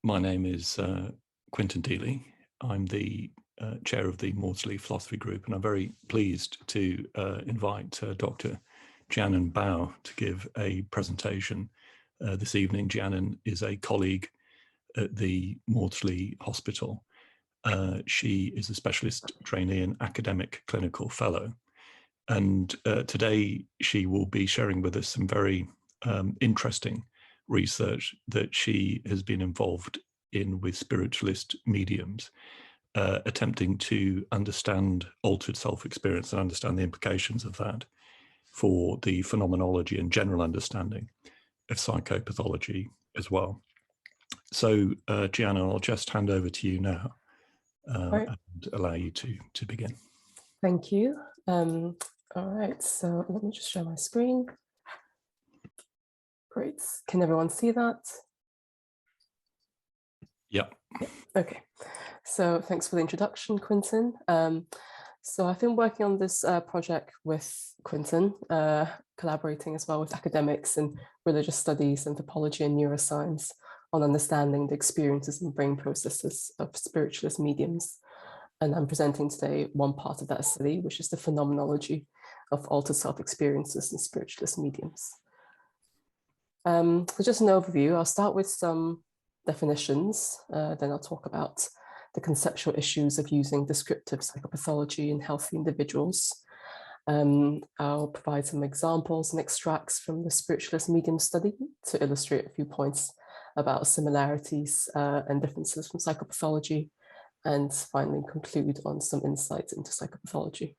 My name is Quintin Dealey. I'm the chair of the Maudsley Philosophy Group, and I'm very pleased to invite Dr. Jianan Bao to give a presentation this evening. Jianan is a colleague at the Maudsley Hospital. She is a specialist trainee and academic clinical fellow. And today she will be sharing with us some very interesting research that she has been involved in with spiritualist mediums, attempting to understand altered self-experience and understand the implications of that for the phenomenology and general understanding of psychopathology as well. So, Gianna, I'll just hand over to you now Right. and allow you to begin. Thank you. All right, so let me just share my screen. Great. Can everyone see that? Yeah. Okay. So thanks for the introduction, Quintin. So I've been working on this project with Quintin, collaborating as well with academics in religious studies, anthropology, and neuroscience on understanding the experiences and brain processes of spiritualist mediums. And I'm presenting today one part of that study, which is the phenomenology of altered self-experiences in spiritualist mediums. So just an overview, I'll start with some definitions, then I'll talk about the conceptual issues of using descriptive psychopathology in healthy individuals. I'll provide some examples and extracts from the spiritualist medium study to illustrate a few points about similarities and differences from psychopathology, and finally conclude on some insights into psychopathology.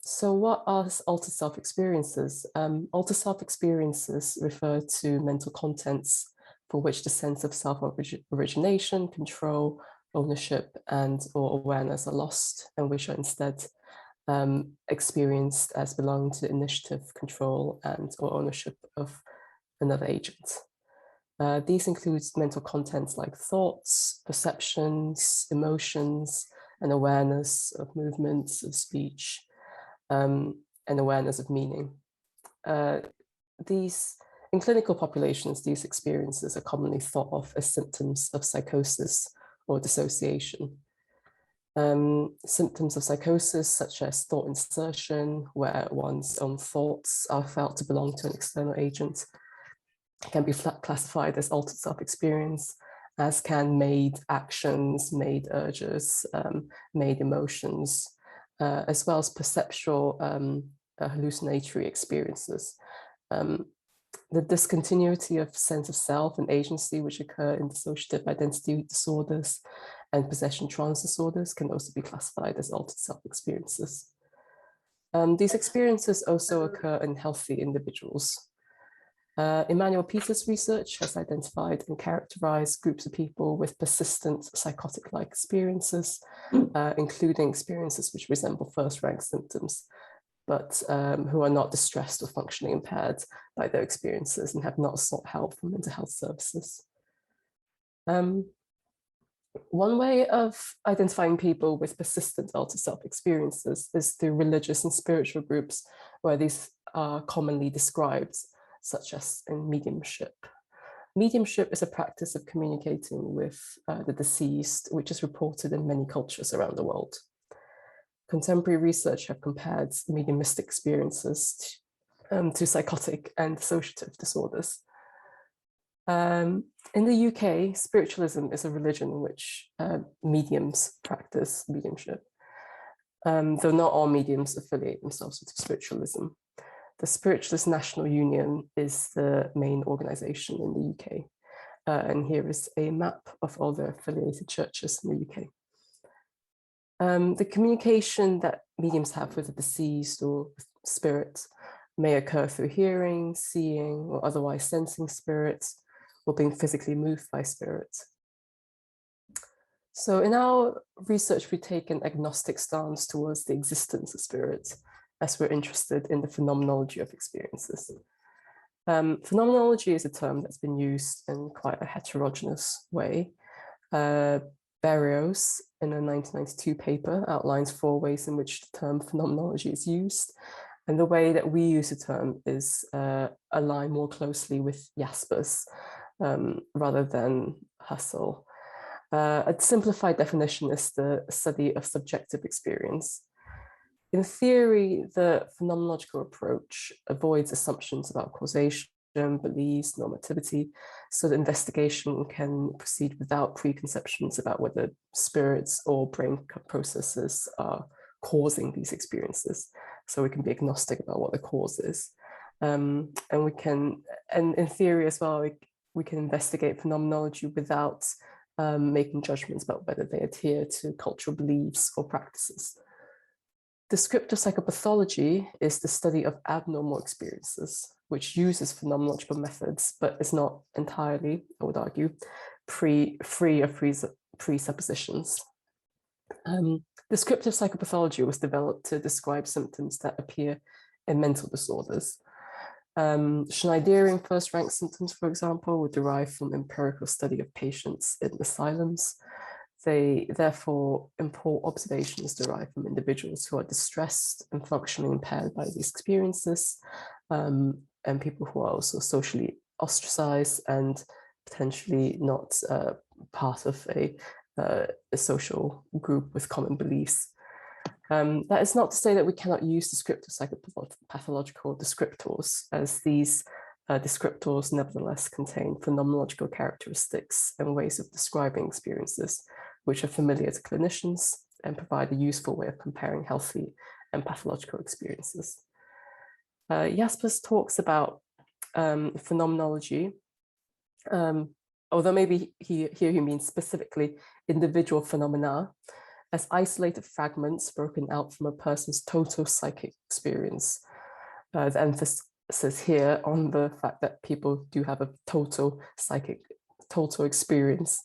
So what are altered self-experiences? Altered self-experiences refer to mental contents for which the sense of self-origination, control, ownership, and or awareness are lost, and which are instead experienced as belonging to the initiative, control, and or ownership of another agent. These include mental contents like thoughts, perceptions, emotions, and awareness of movements, of speech, and awareness of meaning. In clinical populations, these experiences are commonly thought of as symptoms of psychosis or dissociation. Symptoms of psychosis, such as thought insertion, where one's own thoughts are felt to belong to an external agent, can be classified as altered self-experience, as can made actions, made urges, made emotions, as well as perceptual hallucinatory experiences. The discontinuity of sense of self and agency, which occur in dissociative identity disorders and possession trance disorders, can also be classified as altered self-experiences. These experiences also occur in healthy individuals. Emmanuel Peters' research has identified and characterized groups of people with persistent psychotic-like experiences, including experiences which resemble first-rank symptoms, but who are not distressed or functionally impaired by their experiences and have not sought help from mental health services. One way of identifying people with persistent altered self-experiences is through religious and spiritual groups, where these are commonly described, such as in mediumship. Mediumship is a practice of communicating with the deceased, which is reported in many cultures around the world. Contemporary research have compared mediumistic experiences to psychotic and dissociative disorders. In the UK, spiritualism is a religion in which mediums practice mediumship, though not all mediums affiliate themselves with spiritualism. The Spiritualist National Union is the main organization in the UK. And here is a map of all the affiliated churches in the UK. The communication that mediums have with the deceased or spirits may occur through hearing, seeing, or otherwise sensing spirits, or being physically moved by spirits. So in our research, we take an agnostic stance towards the existence of spirits, as we're interested in the phenomenology of experiences. Phenomenology is a term that's been used in quite a heterogeneous way. Barrios, in a 1992 paper, outlines 4 ways in which the term phenomenology is used. And the way that we use the term is aligned more closely with Jasper's rather than hustle. A simplified definition is the study of subjective experience. In theory, the phenomenological approach avoids assumptions about causation, beliefs, normativity, so the investigation can proceed without preconceptions about whether spirits or brain processes are causing these experiences. So we can be agnostic about what the cause is. And in theory as well, we can investigate phenomenology without making judgments about whether they adhere to cultural beliefs or practices. Descriptive psychopathology is the study of abnormal experiences, which uses phenomenological methods, but is not entirely, I would argue, free of presuppositions. Descriptive psychopathology was developed to describe symptoms that appear in mental disorders. Schneiderian first-rank symptoms, for example, were derived from empirical study of patients in asylums. They therefore import observations derived from individuals who are distressed and functionally impaired by these experiences, and people who are also socially ostracized and potentially not part of a social group with common beliefs. That is not to say that we cannot use descriptive psychopathological descriptors, as these descriptors nevertheless contain phenomenological characteristics and ways of describing experiences, which are familiar to clinicians and provide a useful way of comparing healthy and pathological experiences. Jaspers talks about phenomenology, although maybe here he means specifically individual phenomena, as isolated fragments broken out from a person's total psychic experience. The emphasis here on the fact that people do have a total experience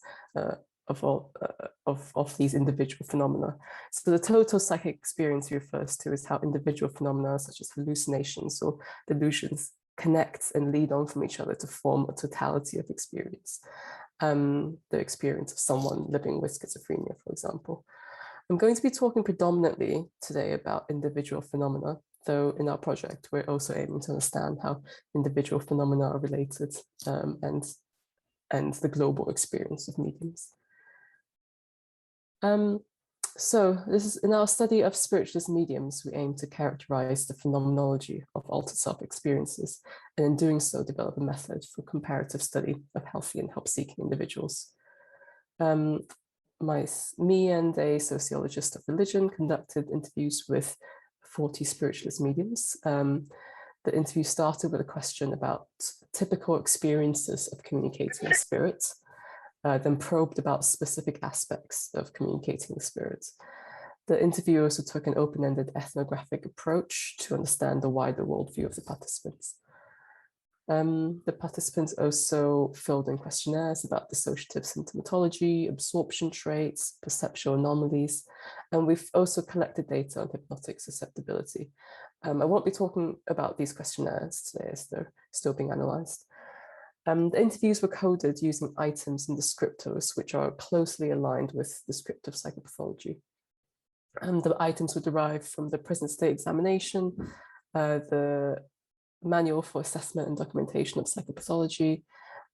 of these individual phenomena. So the total psychic experience he refers to is how individual phenomena such as hallucinations or delusions connect and lead on from each other to form a totality of experience. The experience of someone living with schizophrenia, for example. I'm going to be talking predominantly today about individual phenomena, though in our project, we're also aiming to understand how individual phenomena are related and the global experience of mediums. So this is in our study of spiritualist mediums, we aim to characterize the phenomenology of altered self-experiences, and in doing so, develop a method for comparative study of healthy and help-seeking individuals. Me and a sociologist of religion conducted interviews with 40 spiritualist mediums. The interview started with a question about typical experiences of communicating with spirits, then probed about specific aspects of communicating with spirits. The interview also took an open-ended ethnographic approach to understand the wider worldview of the participants. The participants also filled in questionnaires about dissociative symptomatology, absorption traits, perceptual anomalies, and we've also collected data on hypnotic susceptibility. I won't be talking about these questionnaires today as they're still being analyzed. The interviews were coded using items and descriptors, which are closely aligned with descriptive psychopathology. The items were derived from the present state examination, the Manual for Assessment and Documentation of Psychopathology,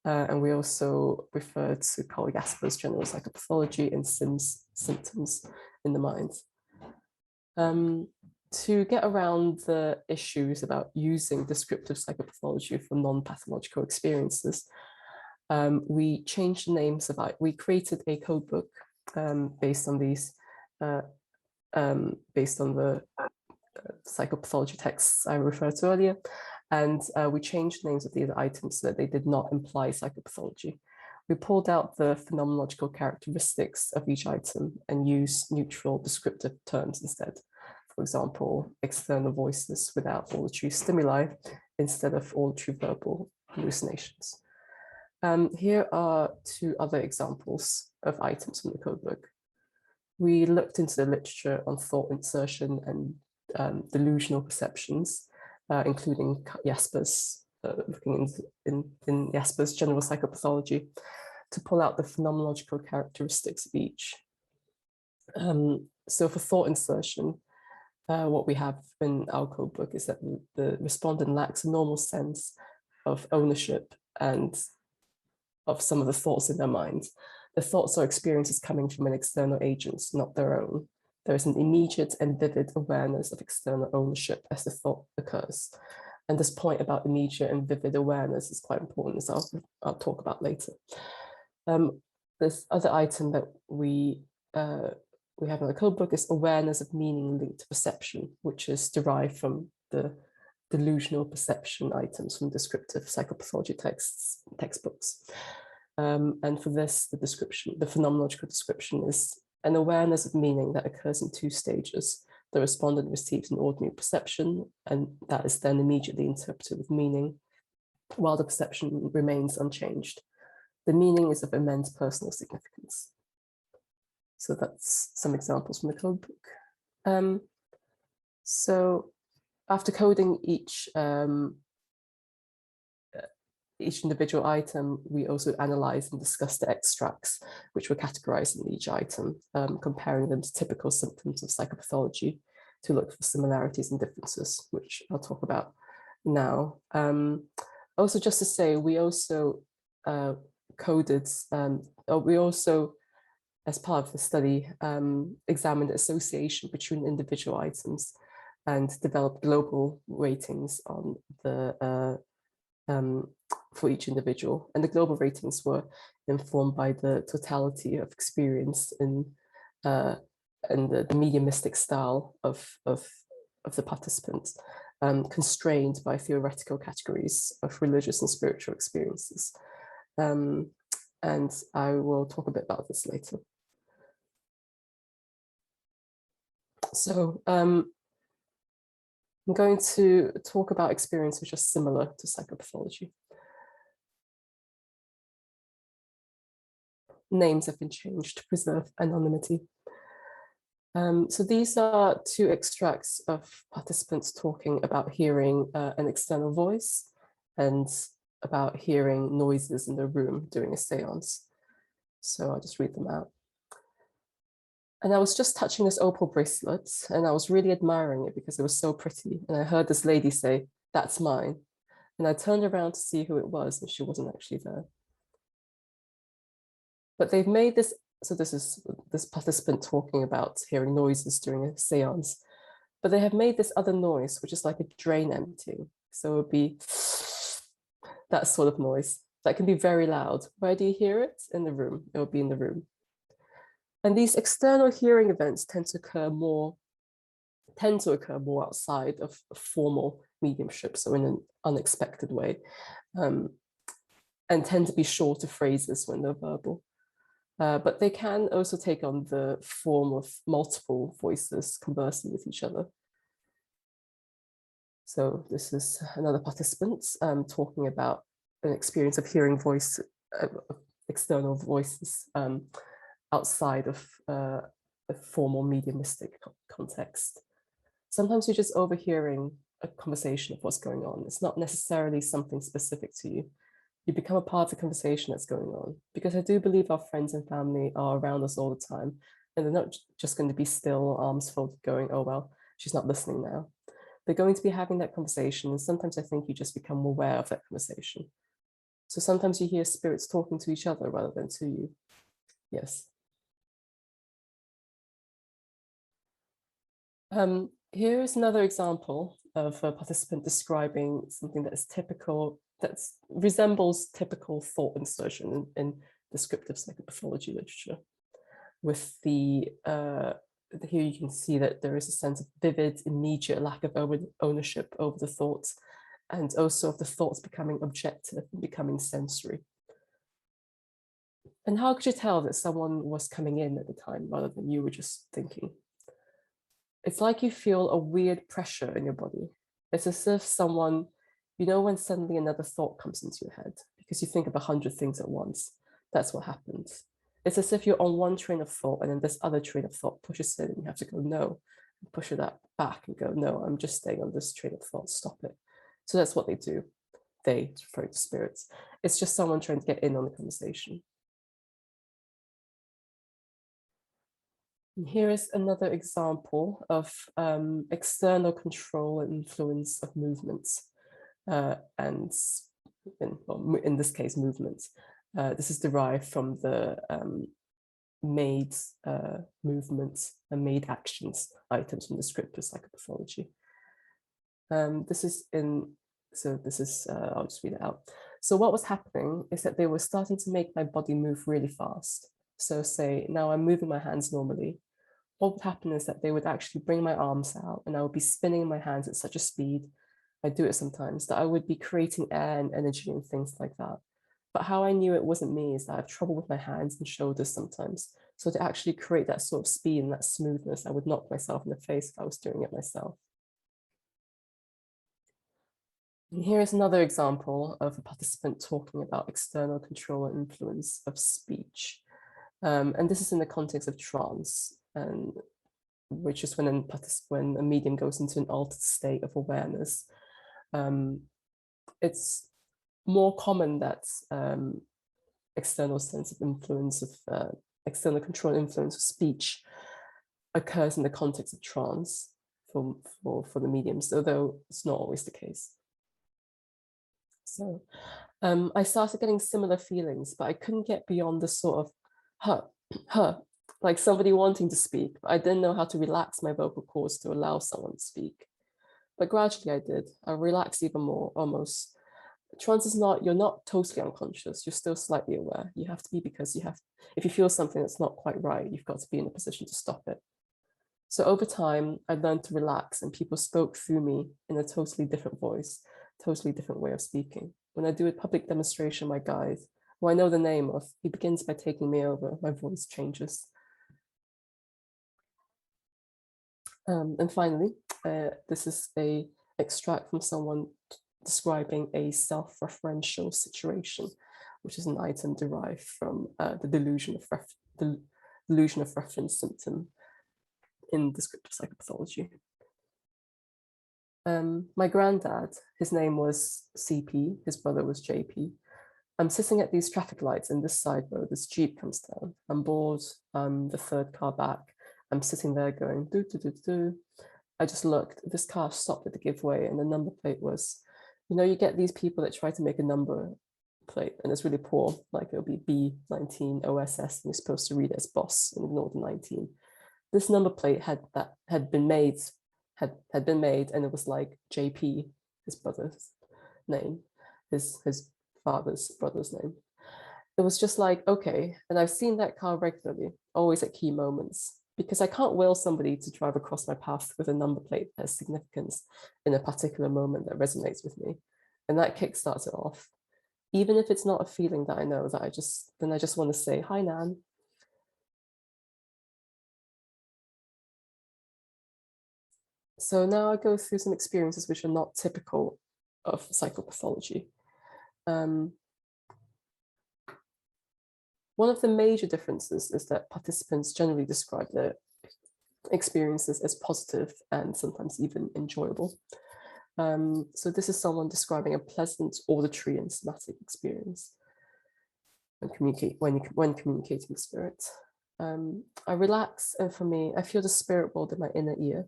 and we also referred to Carl Jasper's General Psychopathology and Sims Symptoms in the Mind. To get around the issues about using descriptive psychopathology for non-pathological experiences, we changed the names we created a code book based on these, based on the psychopathology texts I referred to earlier, and we changed the names of these items so that they did not imply psychopathology. We pulled out the phenomenological characteristics of each item and used neutral descriptive terms instead. For example, external voices without auditory stimuli instead of auditory verbal hallucinations. Here are two other examples of items from the codebook. We looked into the literature on thought insertion and delusional perceptions, including Jasper's, looking in Jasper's General Psychopathology, to pull out the phenomenological characteristics of each. So for thought insertion, what we have in our codebook is that the respondent lacks a normal sense of ownership and of some of the thoughts in their mind. The thoughts or experiences coming from an external agent, not their own. There is an immediate and vivid awareness of external ownership as the thought occurs. And this point about immediate and vivid awareness is quite important, as I'll talk about later. This other item that we have in the code book is awareness of meaning linked to perception, which is derived from the delusional perception items from descriptive psychopathology textbooks. And for this, the phenomenological description is an awareness of meaning that occurs in two stages. The respondent receives an ordinary perception, and that is then immediately interpreted with meaning, while the perception remains unchanged. The meaning is of immense personal significance. So that's some examples from the code book. So after coding each individual item, we also analyze and discuss the extracts, which were categorized in each item, comparing them to typical symptoms of psychopathology to look for similarities and differences, which I'll talk about now. Also, just to say, we also coded, we also, as part of the study, examined association between individual items and developed global ratings on the for each individual. And the global ratings were informed by the totality of experience in and the mediumistic style of the participants, constrained by theoretical categories of religious and spiritual experiences. And I will talk a bit about this later. So I'm going to talk about experiences which are similar to psychopathology. Names have been changed to preserve anonymity. So these are two extracts of participants talking about hearing an external voice and about hearing noises in the room during a seance. So I'll just read them out. And I was just touching this opal bracelet and I was really admiring it because it was so pretty. And I heard this lady say, "That's mine." And I turned around to see who it was and she wasn't actually there. But they've made this, so this is this participant talking about hearing noises during a seance, but they have made this other noise, which is like a drain emptying. So it would be that sort of noise that can be very loud. Where do you hear it? In the room. It will be in the room. And these external hearing events tend to occur more outside of formal mediumship, so in an unexpected way, and tend to be shorter phrases when they're verbal. But they can also take on the form of multiple voices conversing with each other. So this is another participant talking about an experience of hearing external voices outside of a formal mediumistic context. Sometimes you're just overhearing a conversation of what's going on. It's not necessarily something specific to you. You become a part of the conversation that's going on, because I do believe our friends and family are around us all the time, and they're not just going to be still, arms folded, going, "Oh, well, she's not listening now." They're going to be having that conversation, and sometimes I think you just become aware of that conversation. So sometimes you hear spirits talking to each other rather than to you. Yes. Here is another example of a participant describing something that is typical, that resembles typical thought insertion in descriptive psychopathology literature. With the, here you can see that there is a sense of vivid, immediate lack of ownership over the thoughts, and also of the thoughts becoming objective and becoming sensory. And how could you tell that someone was coming in at the time rather than you were just thinking? It's like you feel a weird pressure in your body. It's as if someone, you know, when suddenly another thought comes into your head because you think of 100 things at once. That's what happens. It's as if you're on one train of thought and then this other train of thought pushes in and you have to go, no, push it back and go, no, I'm just staying on this train of thought, stop it. So that's what they do. They, referring to spirits. It's just someone trying to get in on the conversation. And here is another example of external control and influence of movements, and in this case, movements. This is derived from the made movements and made actions items from descriptive psychopathology. I'll just read it out. So what was happening is that they were starting to make my body move really fast. So say, now I'm moving my hands normally. What would happen is that they would actually bring my arms out and I would be spinning my hands at such a speed, I do it sometimes, that I would be creating air and energy and things like that. But how I knew it wasn't me is that I have trouble with my hands and shoulders sometimes. So to actually create that sort of speed and that smoothness, I would knock myself in the face if I was doing it myself. And here is another example of a participant talking about external control and influence of speech. And this is in the context of trance, and which is when a medium goes into an altered state of awareness. It's more common that external sense of influence of external control and influence of speech occurs in the context of trance for the mediums, although it's not always the case. So I started getting similar feelings, but I couldn't get beyond the sort of like somebody wanting to speak, but I didn't know how to relax my vocal cords to allow someone to speak. But gradually I did. I relaxed even more, almost. Trance is not, you're not totally unconscious, you're still slightly aware. You have to be, because if you feel something that's not quite right, you've got to be in a position to stop it. So over time, I learned to relax and people spoke through me in a totally different voice, totally different way of speaking. When I do a public demonstration, my guide, who I know the name of, he begins by taking me over, my voice changes. And finally, this is an extract from someone describing a self-referential situation, which is an item derived from the delusion of reference symptom in descriptive psychopathology. My granddad, his name was CP, his brother was JP. I'm sitting at these traffic lights in this side road, this Jeep comes down. I'm bored, I'm the third car back. I'm sitting there going, do, do, do, do. I just looked, this car stopped at the giveaway and the number plate was, you know, you get these people that try to make a number plate and it's really poor, like it'll be B19 OSS and you're supposed to read it as boss and ignore the 19. This number plate had been made and it was like JP, his brother's name, his father's brother's name. It was just like, okay, and I've seen that car regularly, always at key moments, because I can't will somebody to drive across my path with a number plate that has significance in a particular moment that resonates with me. And that kickstarts it off. Even if it's not a feeling that I know, that I just want to say, hi, Nan. So now I go through some experiences which are not typical of psychopathology. One of the major differences is that participants generally describe their experiences as positive and sometimes even enjoyable. So this is someone describing a pleasant auditory and somatic experience when communicating with spirit. I relax, and for me, I feel the spirit world in my inner ear.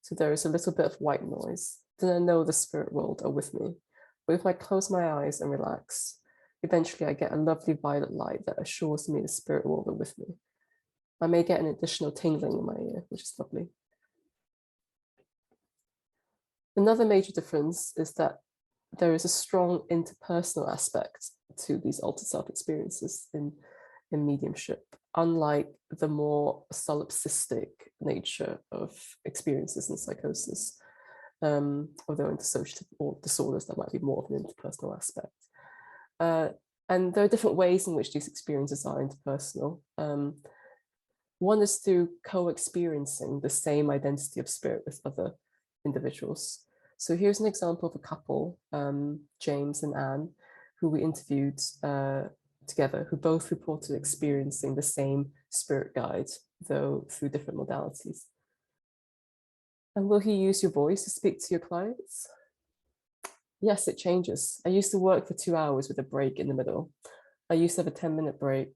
So there is a little bit of white noise. Then I know the spirit world are with me. But if I close my eyes and relax, eventually I get a lovely violet light that assures me the spirit world are with me. I may get an additional tingling in my ear, which is lovely. Another major difference is that there is a strong interpersonal aspect to these altered self experiences in mediumship, unlike the more solipsistic nature of experiences in psychosis. Although in dissociative or disorders, there might be more of an interpersonal aspect. And there are different ways in which these experiences are interpersonal. One is through co-experiencing the same identity of spirit with other individuals. So here's an example of a couple, James and Anne, who we interviewed together, who both reported experiencing the same spirit guide, though through different modalities. And will he use your voice to speak to your clients? Yes, it changes. I used to work for 2 hours with a break in the middle. I used to have a 10-minute break.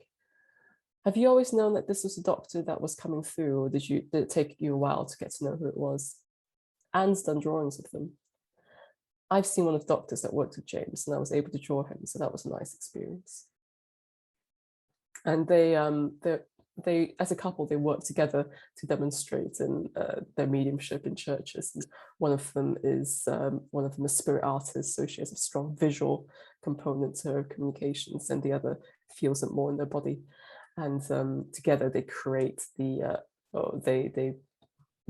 Have you always known that this was a doctor that was coming through, or did it take you a while to get to know who it was? Anne's done drawings of them. I've seen one of the doctors that worked with James and I was able to draw him, so that was a nice experience. And they as a couple, they work together to demonstrate in their mediumship in churches. And one of them is a spirit artist, so she has a strong visual component to her communications, and the other feels it more in their body. And together they create they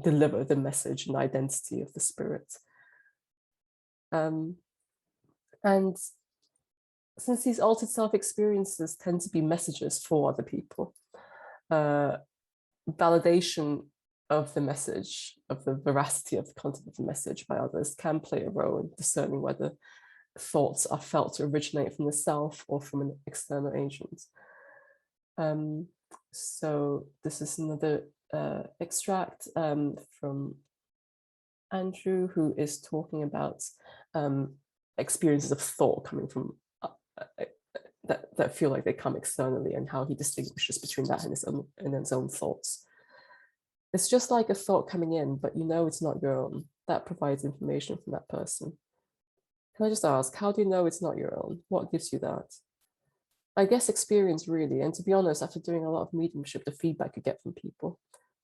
deliver the message and identity of the spirit. And since these altered self experiences tend to be messages for other people, validation of the message, of the veracity of the content of the message by others, can play a role in discerning whether thoughts are felt to originate from the self or from an external agent. So this is another extract from Andrew, who is talking about experiences of thought coming from that feel like they come externally, and how he distinguishes between that and his own thoughts. It's just like a thought coming in, but you know it's not your own. That provides information from that person. Can I just ask, how do you know it's not your own? What gives you that? I guess experience, really. And to be honest, after doing a lot of mediumship, the feedback you get from people.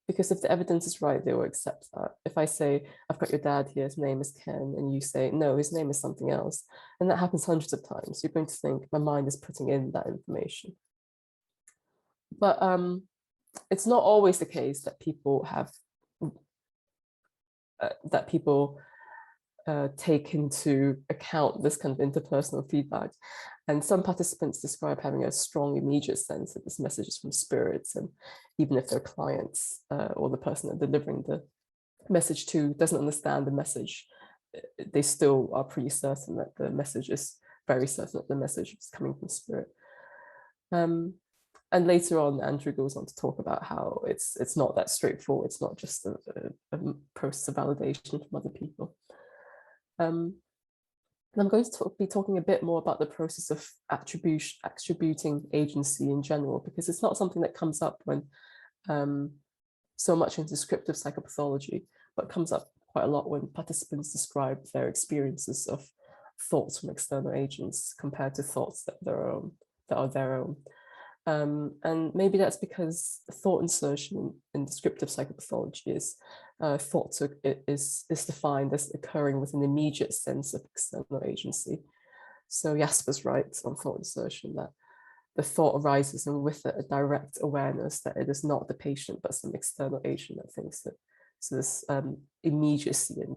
Because if the evidence is right, they will accept that. If I say, I've got your dad here, his name is Ken, and you say, no, his name is something else, and that happens hundreds of times, you're going to think my mind is putting in that information. But it's not always the case that people have, take into account this kind of interpersonal feedback. And some participants describe having a strong immediate sense that this message is from spirits, and even if their clients or the person they're delivering the message to doesn't understand the message, they still are pretty certain that the message is very certain that the message is coming from spirit. And later on, Andrew goes on to talk about how it's not that straightforward. It's not just a process of validation from other people. And I'm going to be talking a bit more about the process of attributing agency in general, because it's not something that comes up when so much in descriptive psychopathology, but comes up quite a lot when participants describe their experiences of thoughts from external agents compared to thoughts that are their own. And maybe that's because thought insertion in descriptive psychopathology is defined as occurring with an immediate sense of external agency. So Jasper's right on thought insertion, that the thought arises and with it a direct awareness that it is not the patient but some external agent that thinks it. So this immediacy and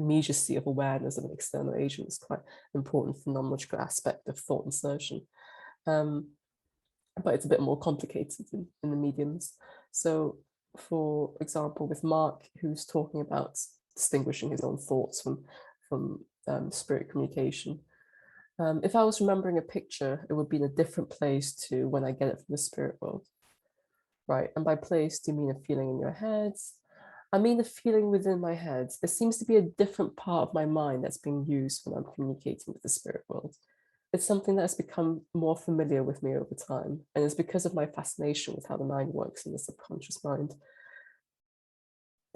immediacy of awareness of an external agent is quite an important phenomenological aspect of thought insertion. But it's a bit more complicated in the mediums. So for example, with Mark, who's talking about distinguishing his own thoughts from spirit communication, if I was remembering a picture, it would be in a different place to when I get it from the spirit world, right? And by place, do you mean a feeling in your head? I mean a feeling within my head. There seems to be a different part of my mind that's being used when I'm communicating with the spirit world. It's something that has become more familiar with me over time, and it's because of my fascination with how the mind works in the subconscious mind.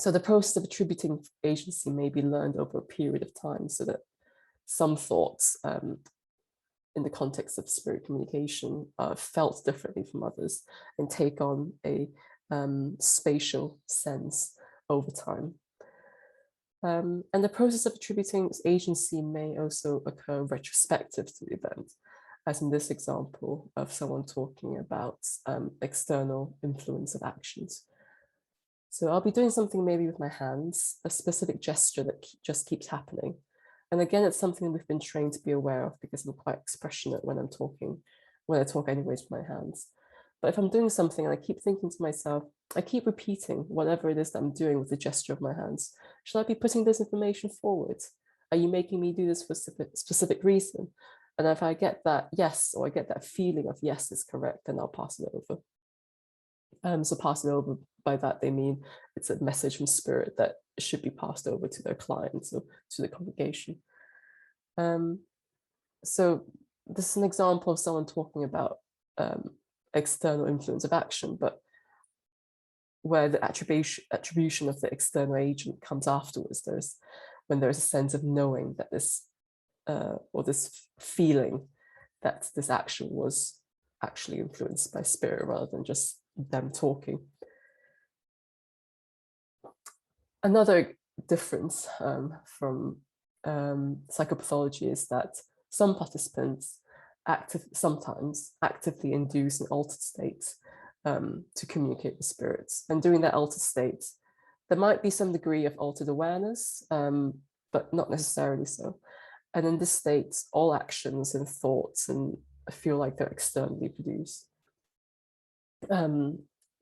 So the process of attributing agency may be learned over a period of time, so that some thoughts in the context of spirit communication are felt differently from others and take on a spatial sense over time. And the process of attributing agency may also occur retrospective to the event, as in this example of someone talking about external influence of actions. So I'll be doing something maybe with my hands, a specific gesture that just keeps happening. And again, it's something we've been trained to be aware of because I'm quite expressionate when I'm talking, when I talk anyways with my hands. But if I'm doing something and I keep thinking to myself, I keep repeating whatever it is that I'm doing with the gesture of my hands. Should I be putting this information forward? Are you making me do this for a specific reason? And if I get that yes, or I get that feeling of yes is correct, then I'll pass it over. So pass it over, by that they mean it's a message from spirit that should be passed over to their clients or to the congregation. So this is an example of someone talking about external influence of action, but where the attribution of the external agent comes afterwards. When there's a sense of knowing that this or this feeling that this action was actually influenced by spirit rather than just them talking. Another difference from psychopathology is that some participants sometimes actively induce an altered state to communicate with spirits. And during that altered state, there might be some degree of altered awareness, but not necessarily so. And in this state, all actions and thoughts and feel like they're externally produced.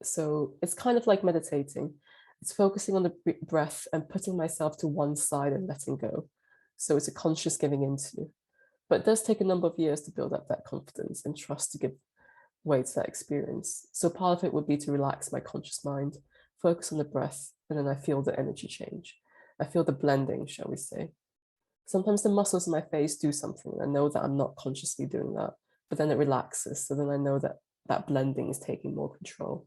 So it's kind of like meditating. It's focusing on the breath and putting myself to one side and letting go. So it's a conscious giving into. But it does take a number of years to build up that confidence and trust to give way to that experience. So part of it would be to relax my conscious mind, focus on the breath, and then I feel the energy change. I feel the blending, shall we say. Sometimes the muscles in my face do something. I know that I'm not consciously doing that, but then it relaxes. So then I know that that blending is taking more control.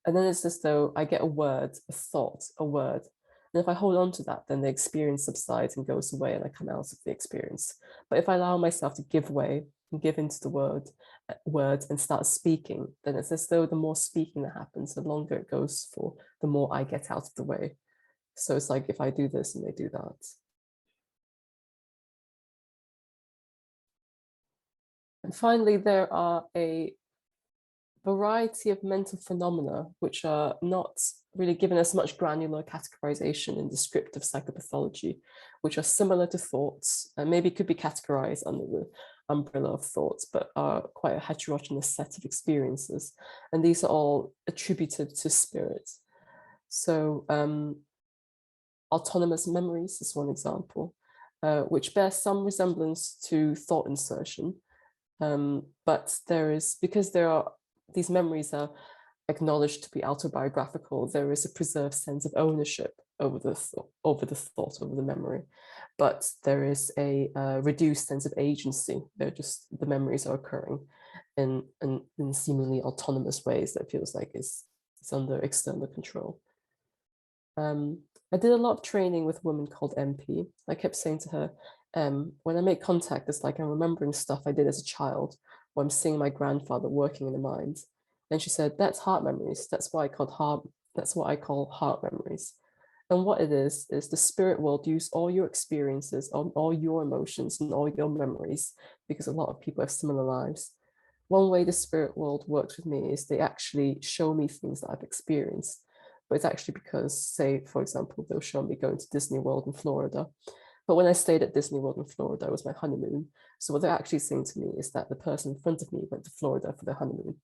And then it's as though I get a word, a thought, a word. And if I hold on to that, then the experience subsides and goes away and I come out of the experience. But if I allow myself to give way and give into the words and start speaking, then it's as though the more speaking that happens, the longer it goes for, the more I get out of the way. So it's like if I do this and they do that. And finally, there are a variety of mental phenomena which are not really given as much granular categorization in descriptive psychopathology, which are similar to thoughts and maybe could be categorized under the umbrella of thoughts, but are quite a heterogeneous set of experiences. And these are all attributed to spirit. So autonomous memories is one example, which bears some resemblance to thought insertion. But because these memories are acknowledged to be autobiographical, there is a preserved sense of ownership over the thought, over the memory. But there is a reduced sense of agency. The memories are occurring in seemingly autonomous ways that feels like it's under external control. I did a lot of training with a woman called MP. I kept saying to her, when I make contact, it's like I'm remembering stuff I did as a child, or I'm seeing my grandfather working in the mines. And she said, that's heart memories. That's what I call heart memories. And what it is the spirit world use all your experiences, all your emotions and all your memories, because a lot of people have similar lives. One way the spirit world works with me is they actually show me things that I've experienced. But it's actually because, say, for example, they'll show me going to Disney World in Florida. But when I stayed at Disney World in Florida, it was my honeymoon. So what they're actually saying to me is that the person in front of me went to Florida for their honeymoon,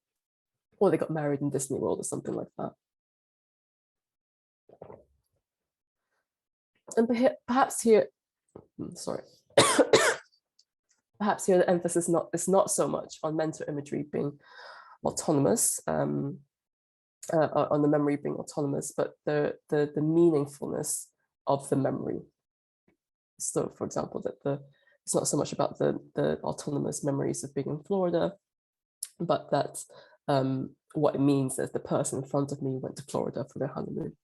or they got married in Disney World or something like that. And perhaps here, sorry, perhaps here the emphasis is not so much on mental imagery being autonomous, on the memory being autonomous, but the meaningfulness of the memory. So, for example, that it's not so much about the autonomous memories of being in Florida, but that what it means is the person in front of me went to Florida for their honeymoon.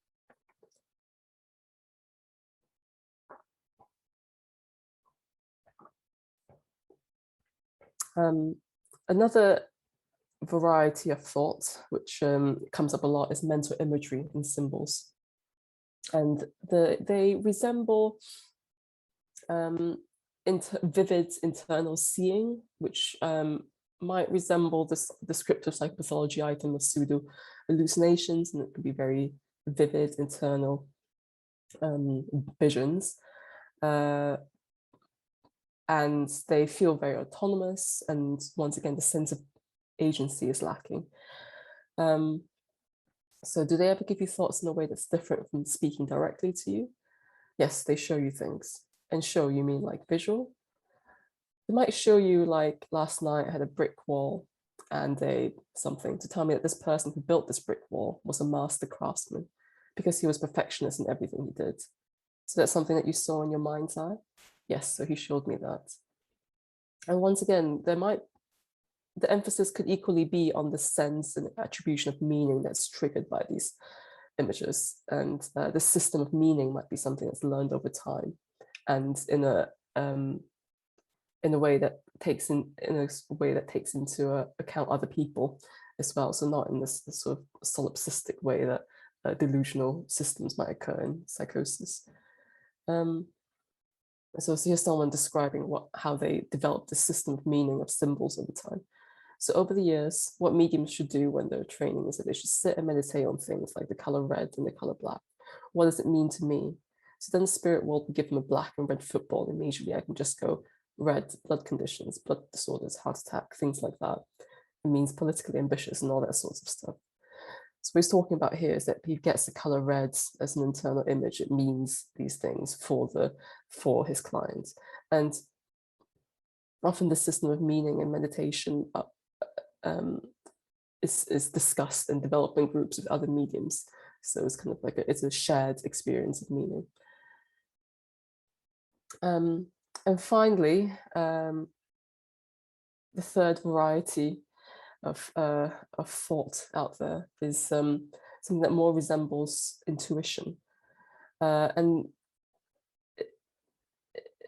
Another variety of thought, which comes up a lot, is mental imagery and symbols. And they resemble vivid internal seeing, which might resemble this descriptive psychopathology item of pseudo hallucinations, and it could be very vivid internal visions. And they feel very autonomous, and once again, the sense of agency is lacking. So do they ever give you thoughts in a way that's different from speaking directly to you? Yes, they show you things. And show, you mean like visual? They might show you, like, last night I had a brick wall and something to tell me that this person who built this brick wall was a master craftsman because he was perfectionist in everything he did. So that's something that you saw in your mind's eye? Yes, so he showed me that. And once again, the emphasis could equally be on the sense and attribution of meaning that's triggered by these images. And the system of meaning might be something that's learned over time. And in a in a way that takes into account other people as well. So not in this sort of solipsistic way that delusional systems might occur in psychosis. So here's someone describing how they developed this system of meaning of symbols over time. So over the years, what mediums should do when they're training is that they should sit and meditate on things like the color red and the color black. What does it mean to me? So then the spirit world will give them a black and red football, and immediately I can just go red, blood conditions, blood disorders, heart attack, things like that. It means politically ambitious and all that sorts of stuff. So what he's talking about here is that if he gets the color red as an internal image, it means these things for his clients. And often the system of meaning and meditation is discussed in development groups with other mediums. So it's kind of like it's a shared experience of meaning. And finally, the third variety of thought out there is something that more resembles intuition. And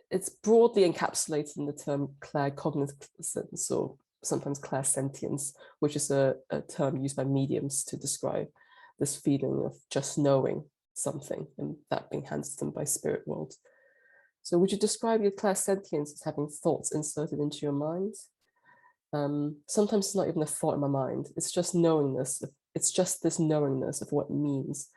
it's broadly encapsulated in the term claircognizance, or sometimes clairsentience, which is a term used by mediums to describe this feeling of just knowing something and that being handed to them by spirit world. So would you describe your clairsentience as having thoughts inserted into your mind? Sometimes it's not even a thought in my mind. It's just knowingness. It's just this knowingness of what it means.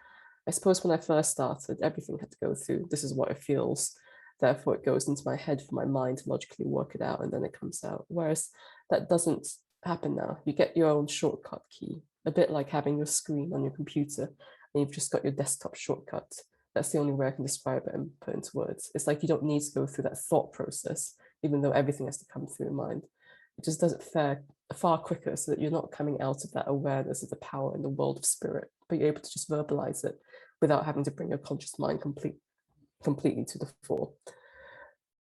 I suppose when I first started, everything had to go through, this is what it feels. Therefore, it goes into my head for my mind to logically work it out, and then it comes out. Whereas that doesn't happen now. You get your own shortcut key, a bit like having your screen on your computer, and you've just got your desktop shortcut. That's the only way I can describe it and put into words. It's like you don't need to go through that thought process, even though everything has to come through your mind. It just does it far quicker, so that you're not coming out of that awareness of the power in the world of spirit, but you're able to just verbalize it without having to bring your conscious mind completely to the fore.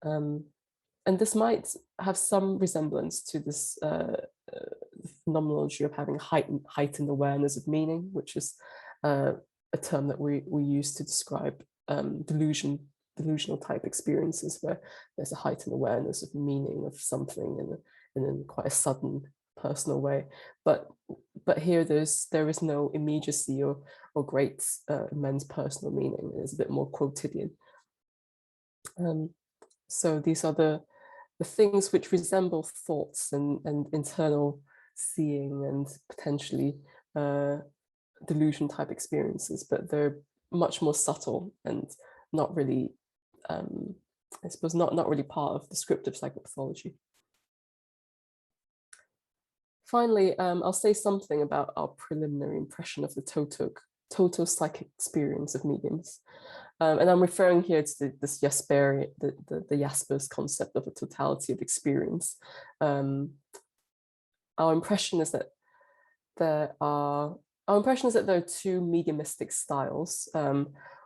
And this might have some resemblance to this phenomenology of having heightened awareness of meaning, which is a term that we use to describe delusional type experiences, where there's a heightened awareness of meaning of something in quite a sudden personal way. But here there is no immediacy or great immense personal meaning. It's a bit more quotidian. So these are the things which resemble thoughts and internal seeing and potentially delusion type experiences, but they're much more subtle and not really, I suppose, not really part of descriptive psychopathology. Finally, I'll say something about our preliminary impression of the total psychic experience of mediums. And I'm referring here to the Jaspers concept of a totality of experience. Our impression is that there are two mediumistic styles.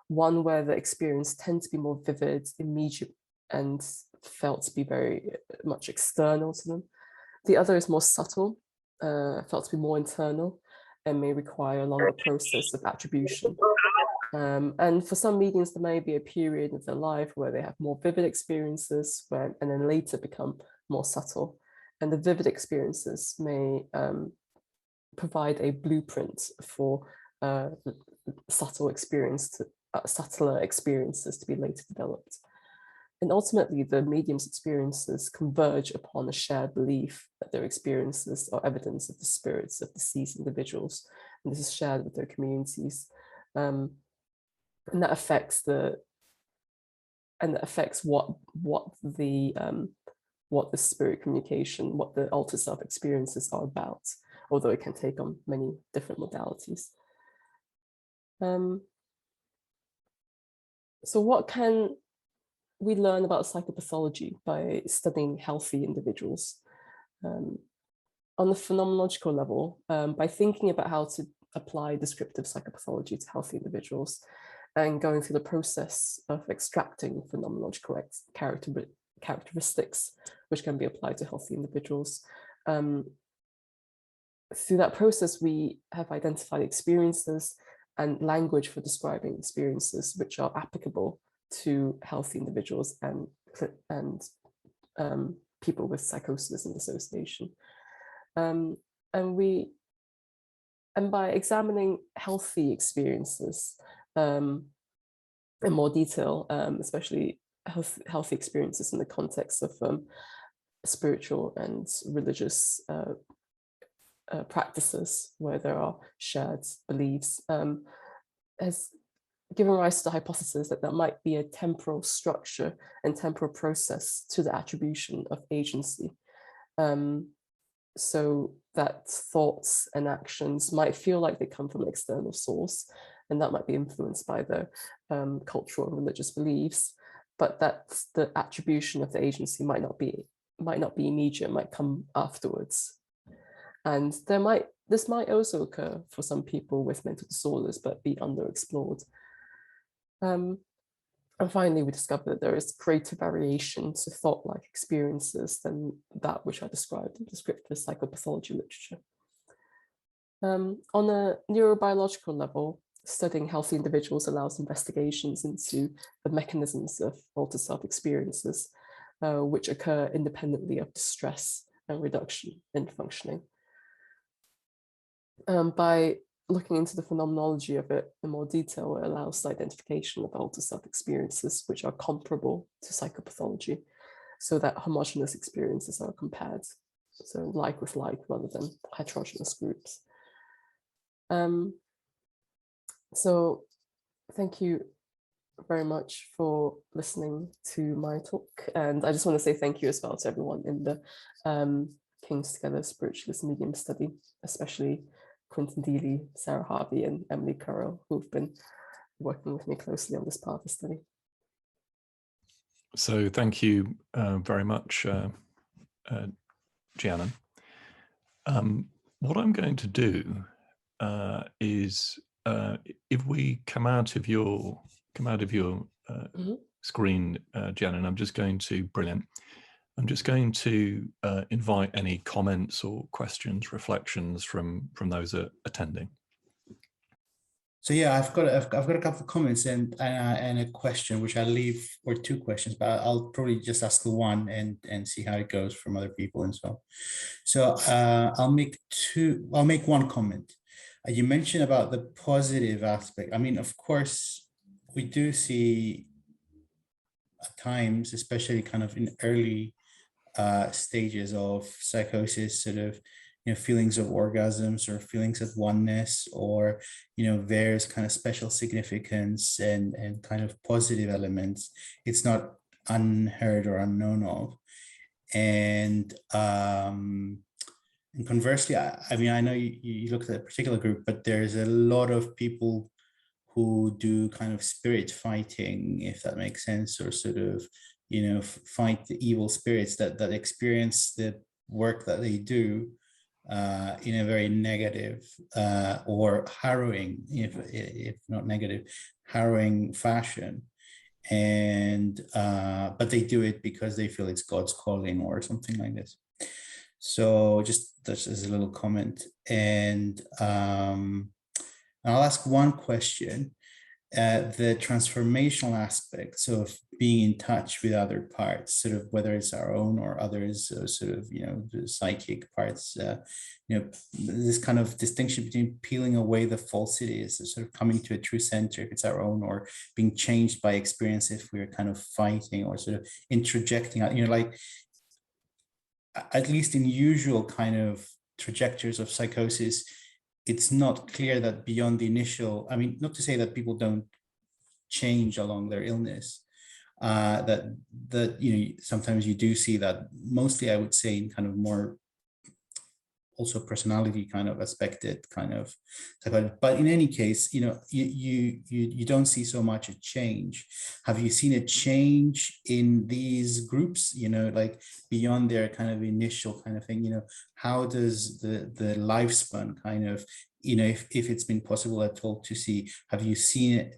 One where the experience tends to be more vivid, immediate, and felt to be very much external to them. The other is more subtle, felt to be more internal, and may require a longer process of attribution. And for some mediums, there may be a period of their life where they have more vivid experiences, and then later become more subtle. And the vivid experiences may provide a blueprint for subtler experiences to be later developed. And ultimately, the medium's experiences converge upon a shared belief that their experiences are evidence of the spirits of deceased individuals, and this is shared with their communities. And that affects what the spirit communication, what the altered self experiences are about, although it can take on many different modalities. So what can we learn about psychopathology by studying healthy individuals? On the phenomenological level, by thinking about how to apply descriptive psychopathology to healthy individuals, and going through the process of extracting phenomenological characteristics which can be applied to healthy individuals. Through that process, we have identified experiences and language for describing experiences which are applicable to healthy individuals and people with psychosis and dissociation. And by examining healthy experiences in more detail, especially healthy experiences in the context of spiritual and religious practices where there are shared beliefs, has given rise to the hypothesis that there might be a temporal structure and temporal process to the attribution of agency. So that thoughts and actions might feel like they come from an external source, and that might be influenced by the cultural and religious beliefs, but that the attribution of the agency might not be immediate, might come afterwards. And this might also occur for some people with mental disorders, but be underexplored. And finally, we discovered that there is greater variation to thought-like experiences than that which I described in descriptive psychopathology literature. On a neurobiological level, studying healthy individuals allows investigations into the mechanisms of altered self-experiences, which occur independently of distress and reduction in functioning. By looking into the phenomenology of it in more detail, it allows the identification of altered self-experiences which are comparable to psychopathology, so that homogeneous experiences are compared, so like with like rather than heterogeneous groups. So thank you very much for listening to my talk, and I just want to say thank you as well to everyone in the King's Together Spiritualist Medium Study, especially Quentin Deely, Sarah Harvey, and Emily Currow, who've been working with me closely on this part of the study. So thank you very much, Jianan. What I'm going to do is, if we come out of your screen, Jianan, I'm just going to invite any comments or questions, reflections from those attending. So yeah, I've got a couple of comments and a question, which I'll leave, or two questions, but I'll probably just ask the one and see how it goes from other people and so on. So I'll make one comment. You mentioned about the positive aspect. I mean, of course, we do see at times, especially kind of in early stages of psychosis, sort of, feelings of orgasms or feelings of oneness, or, various kind of special significance and kind of positive elements. It's not unheard or unknown of. And conversely, I mean, I know you looked at a particular group, but there's a lot of people who do kind of spirit fighting, if that makes sense, or sort of, fight the evil spirits that experience the work that they do in a very negative or harrowing, if not negative, harrowing fashion. And but they do it because they feel it's God's calling or something like this. So just that's as a little comment. And I'll ask one question. The transformational aspects of being in touch with other parts, sort of whether it's our own or others, sort of, the psychic parts, this kind of distinction between peeling away the falsities, sort of coming to a true center, if it's our own, or being changed by experience if we're kind of fighting or sort of introjecting, like, at least in usual kind of trajectories of psychosis, it's not clear that beyond the initial, I mean, not to say that people don't change along their illness, that sometimes you do see that, mostly I would say in kind of more also personality kind of aspected kind of, but in any case, you don't see so much a change. Have you seen a change in these groups, like beyond their kind of initial kind of thing? How does the lifespan kind of, if it's been possible at all to see, have you seen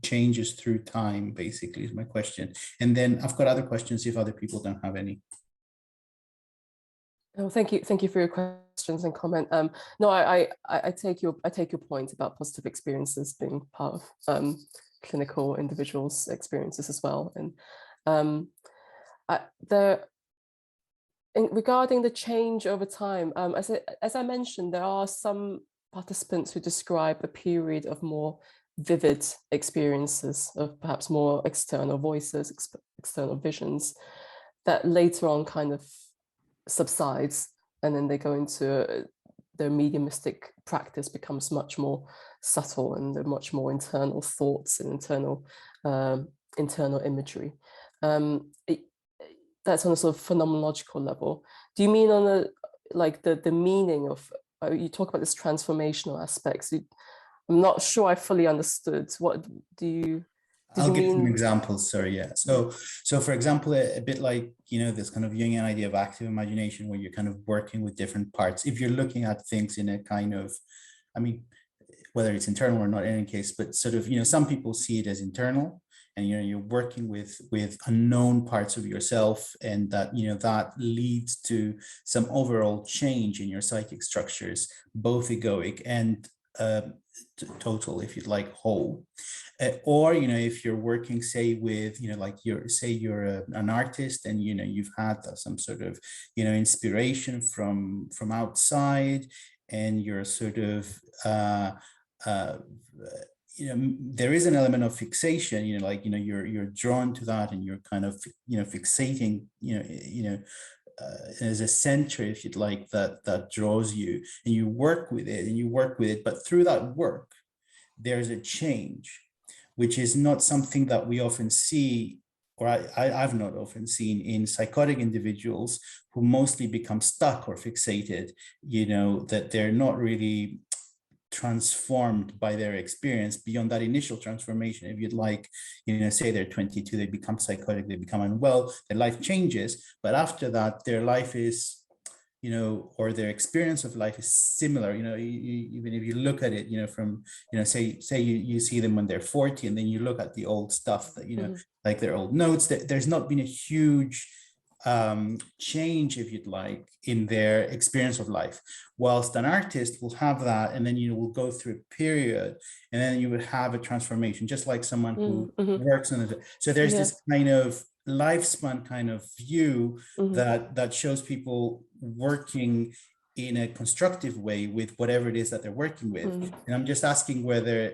changes through time, basically, is my question. And then I've got other questions if other people don't have any. Oh, thank you for your questions and comment. No, I take your point about positive experiences being part of clinical individuals' experiences as well. And regarding the change over time, as I mentioned, there are some participants who describe a period of more vivid experiences of perhaps more external voices, external visions, that later on kind of subsides, and then they go into their mediumistic practice becomes much more subtle and much more internal thoughts and internal imagery. That's on a sort of phenomenological level. Do you mean on a like the meaning of you talk about this transformational aspects? I'm not sure I fully understood. What do you? I'll give some examples. Sorry, yeah. So for example, a bit like, you know, this kind of Jungian idea of active imagination, where you're kind of working with different parts. If you're looking at things in a kind of, I mean, whether it's internal or not in any case, but sort of, you know, some people see it as internal, and, you know, you're working with unknown parts of yourself, and that, you know, that leads to some overall change in your psychic structures, both egoic and total, if you'd like, whole. Or, you know, if you're working, say, with, you know, like you're an artist, and, you know, you've had some sort of, you know, inspiration from outside, and you're sort of you know, there is an element of fixation, you know, like, you know, you're drawn to that, and you're kind of, you know, fixating, you know, as a center, if you'd like, that draws you, and you work with it, but through that work, there's a change, which is not something that we often see, or I've not often seen in psychotic individuals, who mostly become stuck or fixated, you know, that they're not really transformed by their experience beyond that initial transformation. If you'd like, you know, say they're 22, they become psychotic, they become unwell, their life changes, but after that, their life is, you know, or their experience of life is similar. You know, even if you look at it, you know, from, you know, say you see them when they're 40, and then you look at the old stuff that, you know, like their old notes, that there's not been a huge change, if you'd like, in their experience of life, whilst an artist will have that, and then, you know, will go through a period, and then you would have a transformation, just like someone who works on it. So there's this kind of lifespan kind of view that shows people working in a constructive way with whatever it is that they're working with. And I'm just asking whether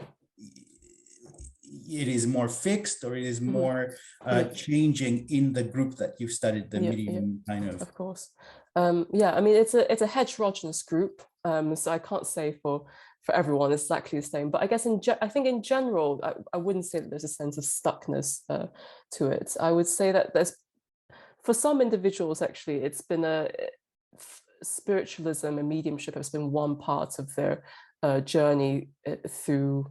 it is more fixed, or it is more changing in the group that you've studied, the medium kind of. Of course. Yeah, I mean, it's a heterogeneous group, so I can't say for everyone it's exactly the same, but I guess I think in general, I wouldn't say that there's a sense of stuckness to it. I would say that there's, for some individuals, actually, it's been spiritualism and mediumship has been one part of their journey through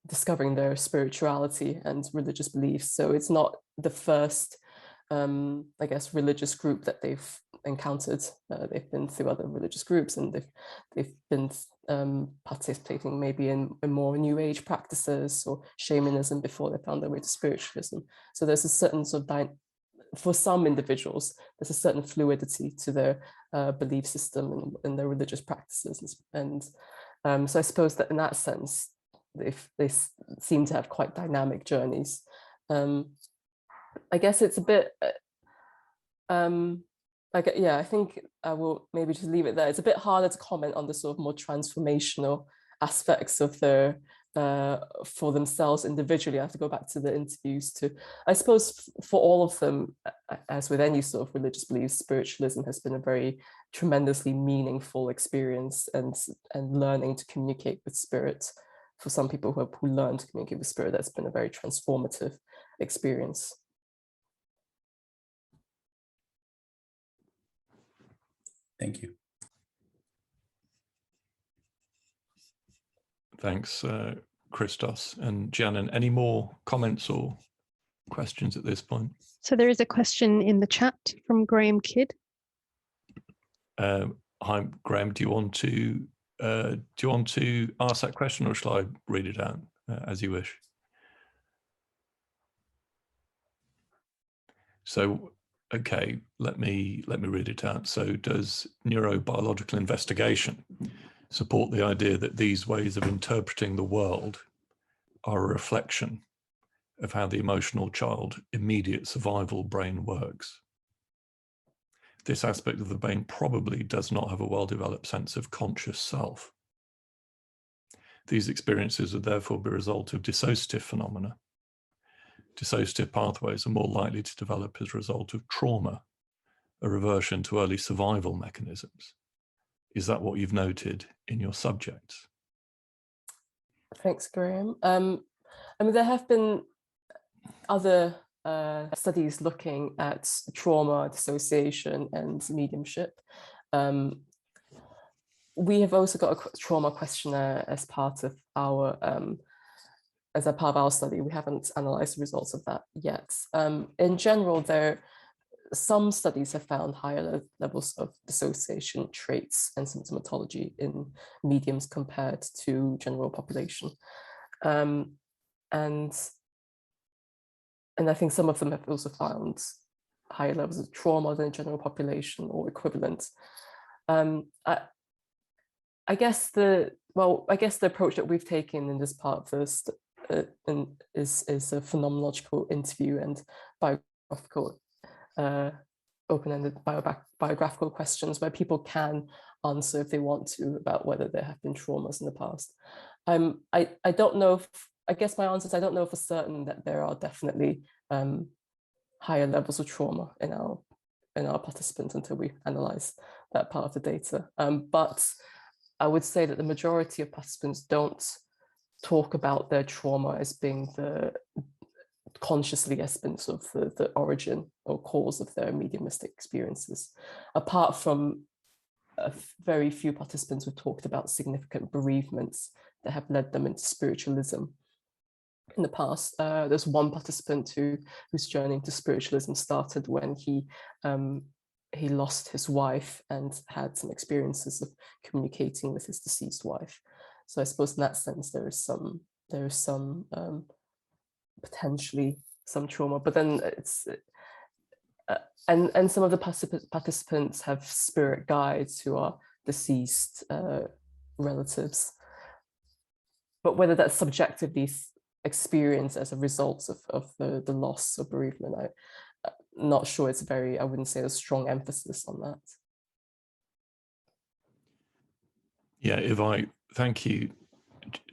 discovering their spirituality and religious beliefs. So it's not the first, I guess, religious group that they've encountered. They've been through other religious groups, and they've been participating maybe in more New Age practices or shamanism before they found their way to spiritualism. So there's a certain sort of for some individuals, there's a certain fluidity to their belief system and their religious practices, and so I suppose that in that sense, they seem to have quite dynamic journeys. I guess it's a bit, I think I will maybe just leave it there. It's a bit harder to comment on the sort of more transformational aspects of their, for themselves individually. I have to go back to the interviews I suppose for all of them, as with any sort of religious beliefs, spiritualism has been a very tremendously meaningful experience, and learning to communicate with spirit. For some people who learn to communicate with spirit, that's been a very transformative experience. Thank you. Thanks, Christos and Jianan. Any more comments or questions at this point? So there is a question in the chat from Graham Kidd. Hi, Graham. Do you want to ask that question, or shall I read it out as you wish? So, okay, let me read it out. So, does neurobiological investigation support the idea that these ways of interpreting the world are a reflection of how the emotional child immediate survival brain works? this aspect of the brain probably does not have a well-developed sense of conscious self. These experiences would therefore be a result of dissociative phenomena. Dissociative pathways are more likely to develop as a result of trauma, a reversion to early survival mechanisms. Is that what you've noted in your subjects? Thanks, Graham. I mean, there have been other studies looking at trauma, dissociation, and mediumship. We have also got a trauma questionnaire as part of our study. We haven't analysed the results of that yet. In general, some studies have found higher levels of dissociation traits and symptomatology in mediums compared to general population. And I think some of them have also found higher levels of trauma than general population or equivalent. I guess the approach that we've taken in this part of this is a phenomenological interview and biographical, open-ended biographical questions where people can answer if they want to about whether there have been traumas in the past. I don't know I guess my answer is I don't know for certain that there are definitely higher levels of trauma in our participants until we analyze that part of the data. But I would say that the majority of participants don't talk about their trauma as being consciously as being sort of the origin or cause of their mediumistic experiences, apart from a very few participants who talked about significant bereavements that have led them into spiritualism in the past. There's one participant whose journey into spiritualism started when he lost his wife and had some experiences of communicating with his deceased wife. So I suppose in that sense there is some potentially some trauma, but then it's and some of the participants have spirit guides who are deceased relatives. But whether that's subjectively experienced as a result of the loss or bereavement, I'm not sure. I wouldn't say a strong emphasis on that. Yeah, thank you,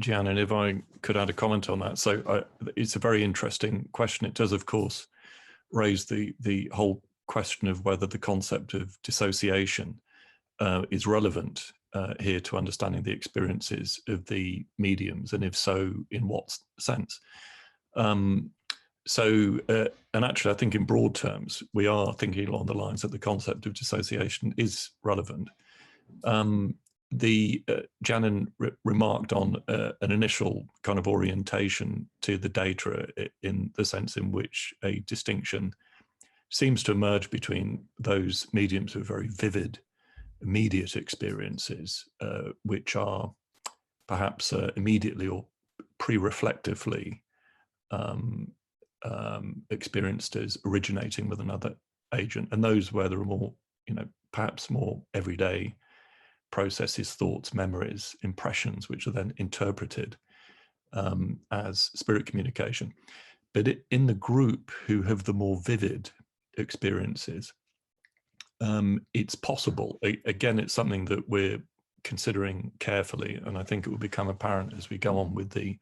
Jianan, if I could add a comment on that. So it's a very interesting question. It does, of course, raise the whole question of whether the concept of dissociation is relevant here to understanding the experiences of the mediums, and if so, in what sense. And actually, I think in broad terms, we are thinking along the lines that the concept of dissociation is relevant. Jianan remarked on an initial kind of orientation to the data in the sense in which a distinction seems to emerge between those mediums with very vivid, immediate experiences, which are perhaps immediately or pre-reflectively experienced as originating with another agent, and those where there are more, perhaps more everyday processes, thoughts, memories, impressions, which are then interpreted as spirit communication. But in the group who have the more vivid experiences, it's possible. Again, it's something that we're considering carefully, and I think it will become apparent as we go on with the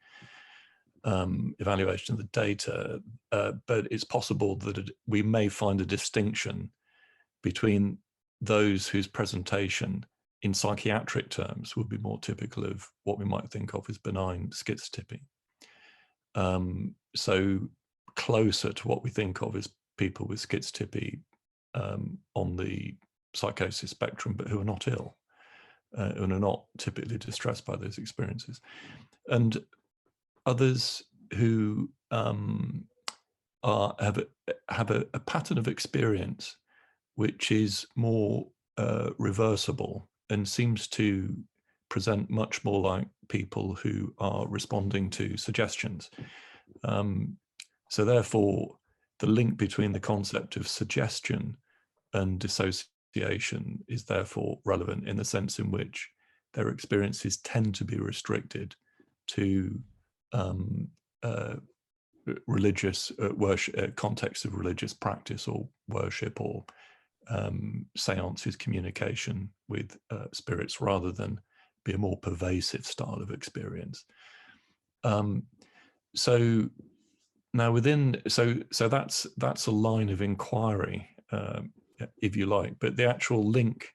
evaluation of the data, but it's possible that we may find a distinction between those whose presentation in psychiatric terms would be more typical of what we might think of as benign schizotypy. So closer to what we think of as people with schizotypy on the psychosis spectrum, but who are not ill and are not typically distressed by those experiences. And others who have a pattern of experience which is more reversible and seems to present much more like people who are responding to suggestions. So therefore, the link between the concept of suggestion and dissociation is therefore relevant in the sense in which their experiences tend to be restricted to religious worship, context of religious practice or worship, or seances, communication with spirits, rather than be a more pervasive style of experience. So now so that's a line of inquiry, if you like, but the actual link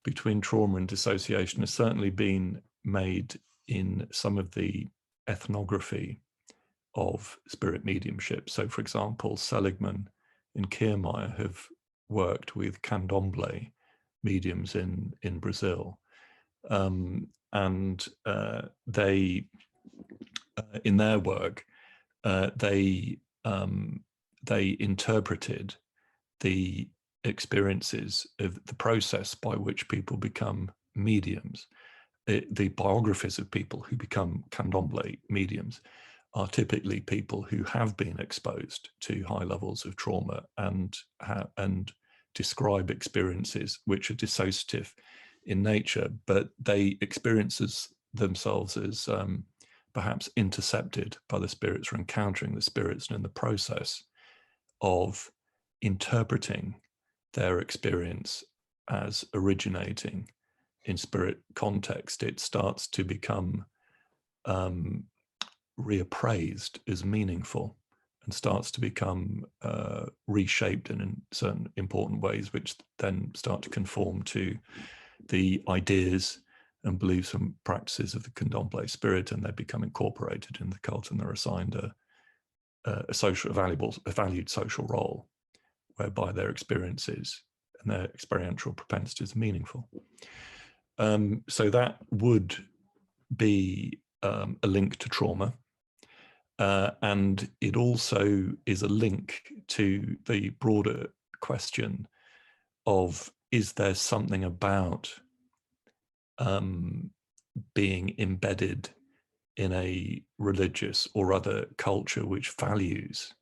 between trauma and dissociation has certainly been made in some of the ethnography of spirit mediumship. So, for example, Seligman and Kiermaier have worked with candomblé mediums in Brazil, and they, in their work, they interpreted the experiences of the process by which people become mediums. The biographies of people who become candomblé mediums are typically people who have been exposed to high levels of trauma and describe experiences which are dissociative in nature, but they experience themselves as perhaps intercepted by the spirits or encountering the spirits, and in the process of interpreting their experience as originating in spirit context, it starts to become reappraised as meaningful and starts to become reshaped in certain important ways, which then start to conform to the ideas and beliefs and practices of the candomblé spirit, and they become incorporated in the cult, and they're assigned a valued social role, whereby their experiences and their experiential propensities are meaningful. So that would be a link to trauma. And it also is a link to the broader question of, is there something about being embedded in a religious or other culture which values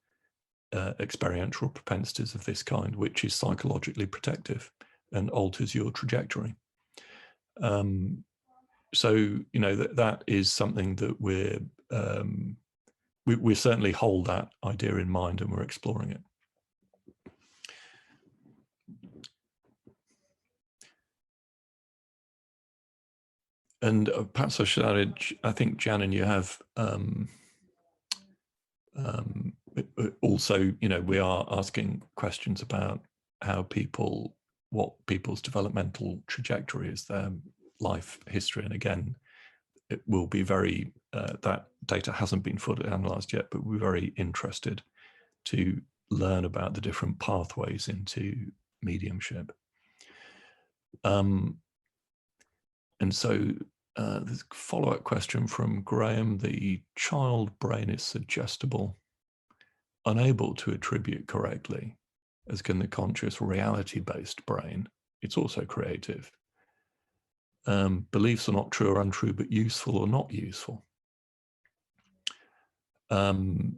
experiential propensities of this kind, which is psychologically protective and alters your trajectory. So, you know, that is something that we certainly hold that idea in mind, and we're exploring it. And perhaps I should add, I think, Jianan, you have also, you know, we are asking questions about how what people's developmental trajectory is, their life history. And again, it will be very, that data hasn't been fully analysed yet, but we're very interested to learn about the different pathways into mediumship. And so there's a follow-up question from Graham. The child brain is suggestible, unable to attribute correctly, as can the conscious reality-based brain. It's also creative. Beliefs are not true or untrue, but useful or not useful. Jianan,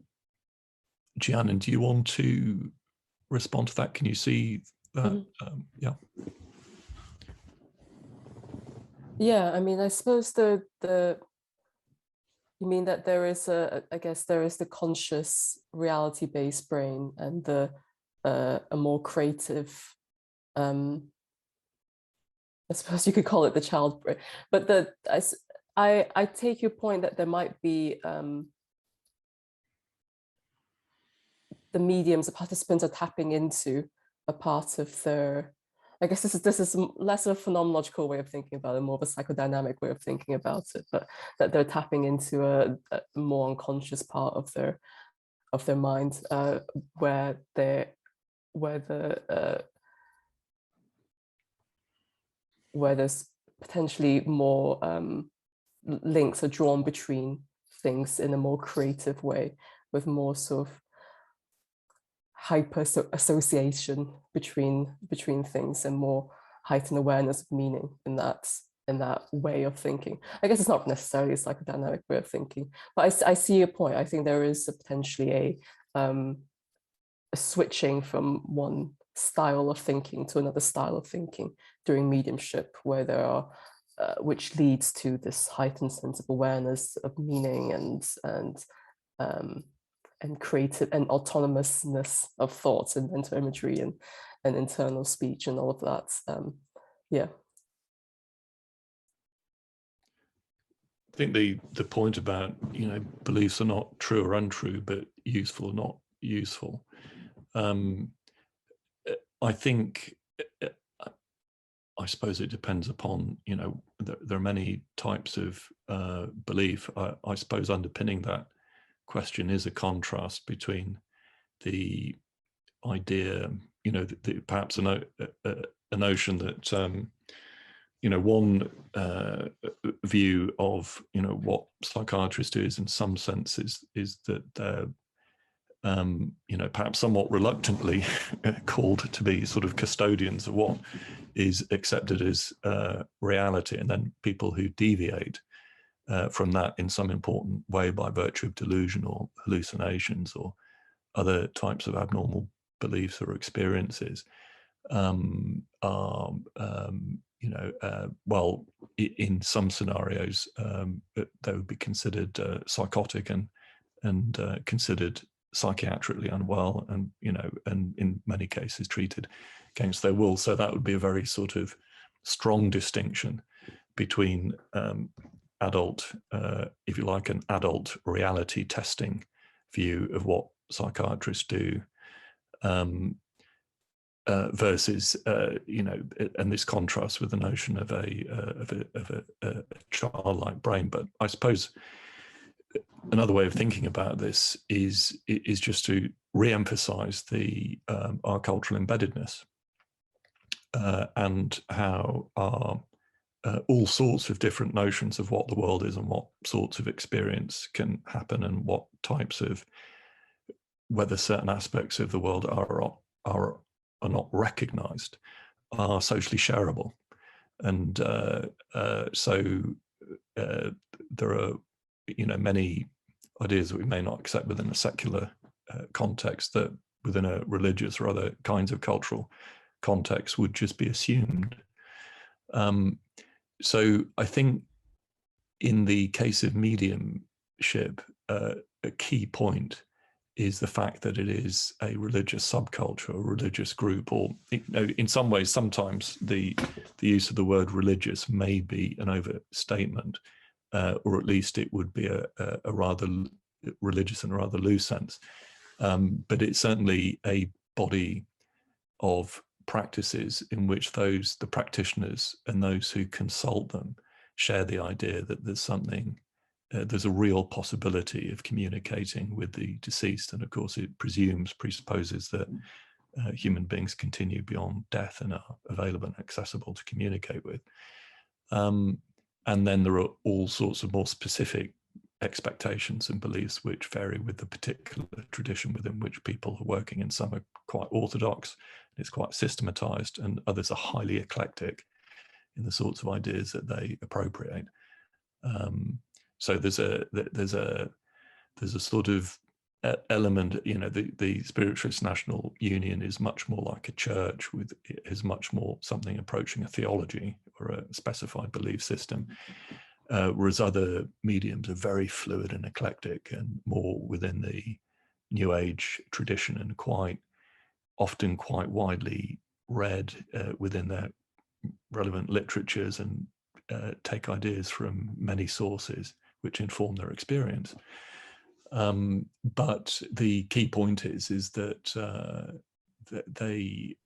do you want to respond to that? Can you see that? Yeah. Yeah, I mean, I suppose you mean that there is I guess there is the conscious reality-based brain and a more creative, I suppose you could call it the child brain, but I take your point that there might be the mediums, the participants are tapping into a part of their, I guess this is less of a phenomenological way of thinking about it, more of a psychodynamic way of thinking about it, but that they're tapping into a more unconscious part of their mind, where there's potentially more links are drawn between things in a more creative way, with more sort of hyper association between things and more heightened awareness of meaning in that way of thinking. I guess it's not necessarily a psychodynamic way of thinking, but I see your point. I think there is potentially a switching from one style of thinking to another style of thinking during mediumship, where there are which leads to this heightened sense of awareness of meaning and creative and autonomousness of thoughts and mental imagery and internal speech and all of that. Yeah. I think the point about, you know, beliefs are not true or untrue, but useful or not useful. I think, I suppose it depends upon, you know, there are many types of belief. I suppose underpinning that question is a contrast between the idea, you know, perhaps a notion that, you know, one view of, you know, what psychiatrists do is in some senses is that they're, you know, perhaps somewhat reluctantly called to be sort of custodians of what is accepted as reality, and then people who deviate from that in some important way by virtue of delusion or hallucinations or other types of abnormal beliefs or experiences are, you know, well, in some scenarios, they would be considered psychotic and considered psychiatrically unwell, and, you know, and in many cases treated against their will. So that would be a very sort of strong distinction between adult, if you like, an adult reality testing view of what psychiatrists do, versus, you know, and this contrast with the notion of a childlike brain. But I suppose another way of thinking about this is just to re-emphasize the our cultural embeddedness, and how our all sorts of different notions of what the world is and what sorts of experience can happen and what types of, whether certain aspects of the world are not recognized, are socially shareable. And so there are, you know, many ideas that we may not accept within a secular context that within a religious or other kinds of cultural context would just be assumed. So I think in the case of mediumship, a key point is the fact that it is a religious subculture, a religious group, or, you know, in some ways, sometimes the use of the word religious may be an overstatement, or at least it would be a rather religious in a rather loose sense. But it's certainly a body of practices in which the practitioners and those who consult them share the idea that there's something, there's a real possibility of communicating with the deceased. And of course, it presupposes that human beings continue beyond death and are available and accessible to communicate with. And then there are all sorts of more specific expectations and beliefs which vary with the particular tradition within which people are working. And some are quite orthodox, it's quite systematized, and others are highly eclectic in the sorts of ideas that they appropriate. So there's a sort of element, you know, the Spiritualist National Union is much more like a church, is much more something approaching a theology or a specified belief system, whereas other mediums are very fluid and eclectic and more within the New Age tradition, and often quite widely read within their relevant literatures, and take ideas from many sources which inform their experience. But the key point is that they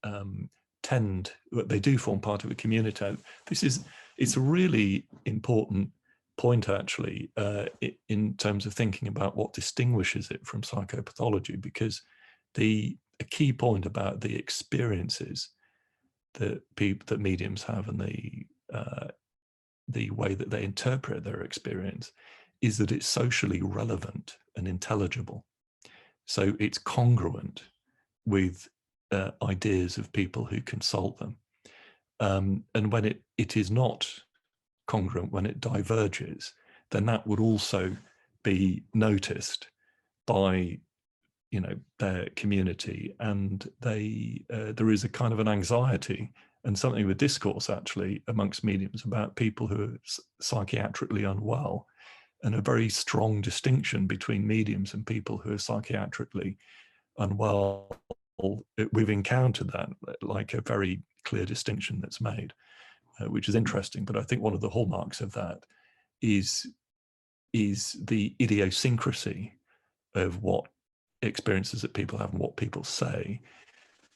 they do form part of a community. It's a really important point, actually, in terms of thinking about what distinguishes it from psychopathology, because a key point about the experiences that mediums have and the way that they interpret their experience is that it's socially relevant and intelligible. So it's congruent with ideas of people who consult them. And when it is not congruent, when it diverges, then that would also be noticed by, you know, their community. And there is a kind of an anxiety and something of a discourse, actually, amongst mediums about people who are psychiatrically unwell, and a very strong distinction between mediums and people who are psychiatrically unwell, we've encountered that, like a very clear distinction that's made, which is interesting. But I think one of the hallmarks of that is the idiosyncrasy of what experiences that people have and what people say,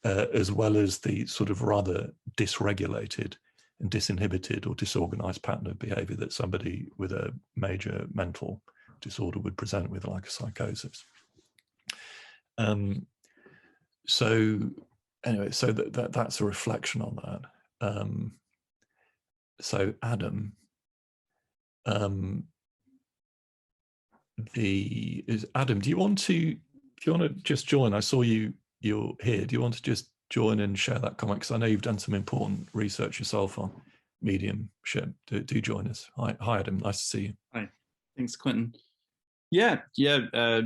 as well as the sort of rather dysregulated and disinhibited or disorganized pattern of behavior that somebody with a major mental disorder would present with, like a psychosis. So anyway, so that's a reflection on that. So Adam, Adam, do you want to just join? I saw you're here. Do you want to just join and share that comment? Because I know you've done some important research yourself on mediumship. Do join us. Hi Adam, nice to see you. Hi, thanks, Quentin. Yeah.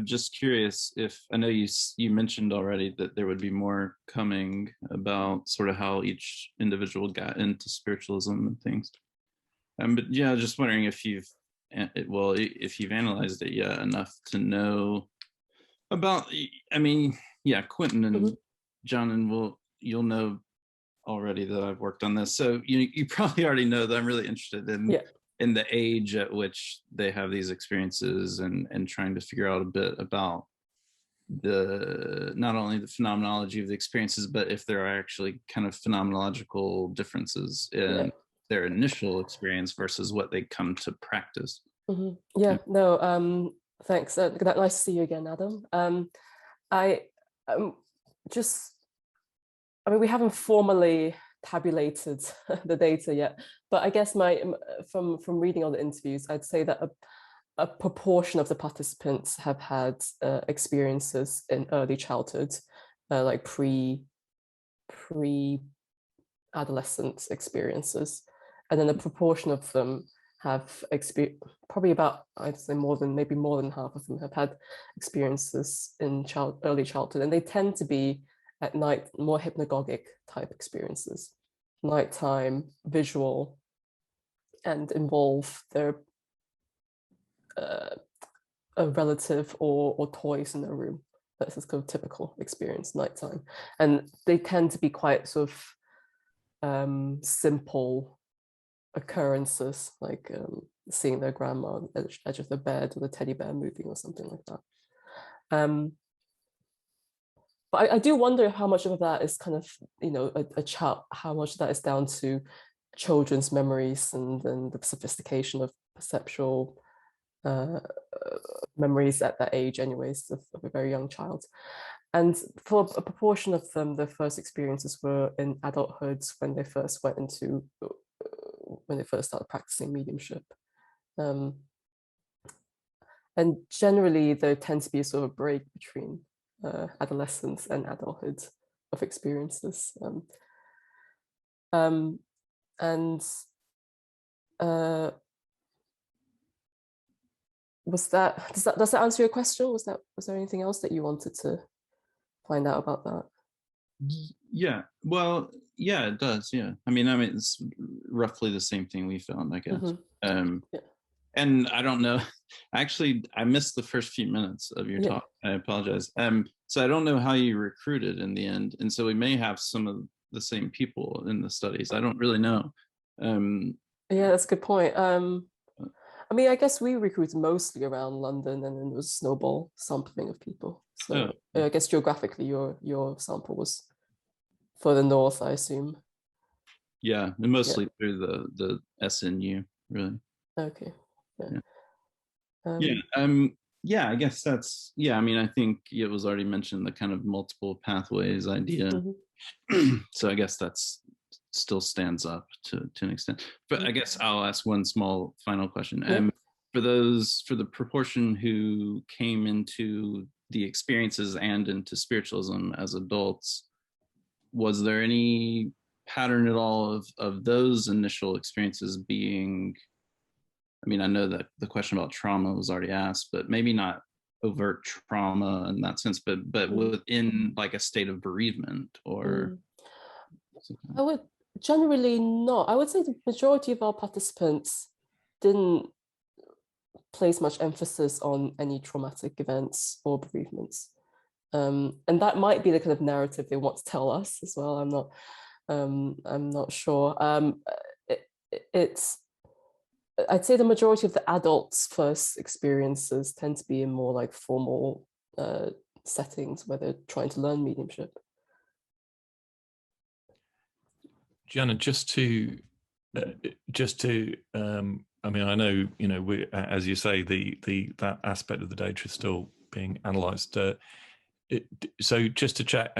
Just curious if, I know you mentioned already that there would be more coming about sort of how each individual got into spiritualism and things. But yeah, just wondering if you've analyzed it yet enough to know about, I mean, yeah, Quentin and John, and you'll know already that I've worked on this. So you probably already know that I'm really interested in the age at which they have these experiences, and trying to figure out a bit about not only the phenomenology of the experiences, but if there are actually kind of phenomenological differences in their initial experience versus what they come to practice. Thanks. Nice to see you again, Adam. We haven't formally tabulated the data yet, but I guess from reading all the interviews, I'd say that a proportion of the participants have had experiences in early childhood, like pre-adolescent experiences, and then a proportion of them have probably about, I'd say maybe more than half of them have had experiences in early childhood, and they tend to be at night, more hypnagogic type experiences, nighttime, visual, and involve their a relative or toys in their room. That's a kind of typical experience, nighttime, and they tend to be quite sort of simple occurrences, like seeing their grandma on the edge of the bed, or the teddy bear moving, or something like that. But I do wonder how much of that is kind of, a child, how much of that is down to children's memories and the sophistication of perceptual memories at that age anyways, of a very young child. And for a proportion of them, their first experiences were in adulthood, when they first started practicing mediumship. And generally there tends to be a sort of break between adolescence and adulthood of experiences. Does that answer your question? Was there anything else that you wanted to find out about that? Yeah, well, yeah, it does. Yeah, I mean, it's roughly the same thing we found, I guess. And I don't know. Actually, I missed the first few minutes of your talk. I apologize. So I don't know how you recruited in the end, and so we may have some of the same people in the studies. I don't really know. Yeah, that's a good point. I mean, I guess we recruited mostly around London, and then there was snowball sampling of people. So I guess geographically, your sample was further north, I assume. Yeah, and mostly through the SNU, really. Okay. Yeah, I guess that's, I mean, I think it was already mentioned, the kind of multiple pathways idea. So I guess that's still stands up to an extent. But I guess I'll ask one small final question. For the proportion who came into the experiences and into spiritualism as adults, was there any pattern at all of those initial experiences being, I mean, I know that the question about trauma was already asked, but maybe not overt trauma in that sense, but within like a state of bereavement or? I would generally not. I would say the majority of our participants didn't place much emphasis on any traumatic events or bereavements. And that might be the kind of narrative they want to tell us as well. I'm not sure. I'd say the majority of the adults' first experiences tend to be in more like formal settings where they're trying to learn mediumship. Jianan, I mean, I know, you know, as you say, that aspect of the data is still being analysed. So just to check,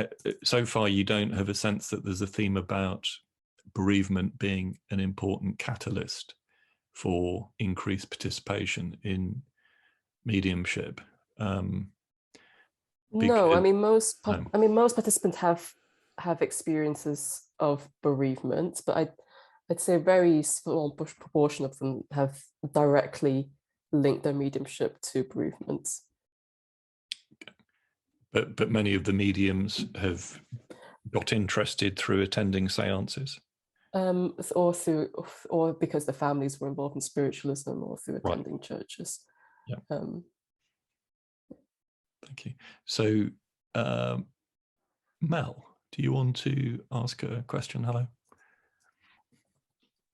so far you don't have a sense that there's a theme about bereavement being an important catalyst for increased participation in mediumship. No, I mean most participants have experiences of bereavement, but I'd say a very small proportion of them have directly linked their mediumship to bereavements. But many of the mediums have got interested through attending seances. Or because the families were involved in spiritualism, or through attending churches. Yeah. Thank you. So, Mel, do you want to ask a question? Hello.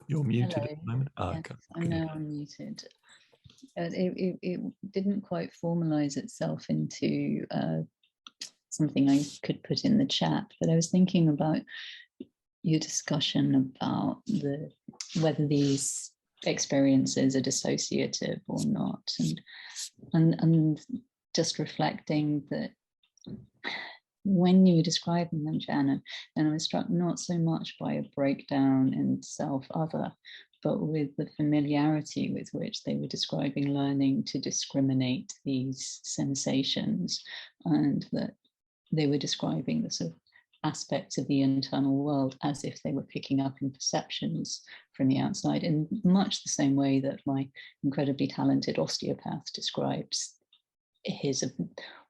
You're muted at the moment. Yes, Okay. I know I'm muted. It didn't quite formalize itself into something I could put in the chat, but I was thinking about your discussion about whether these experiences are dissociative or not, and just reflecting that when you were describing them, Jianan, and I was struck not so much by a breakdown in self-other, but with the familiarity with which they were describing learning to discriminate these sensations, and that they were describing the sort of aspects of the internal world as if they were picking up in perceptions from the outside, in much the same way that my incredibly talented osteopath describes his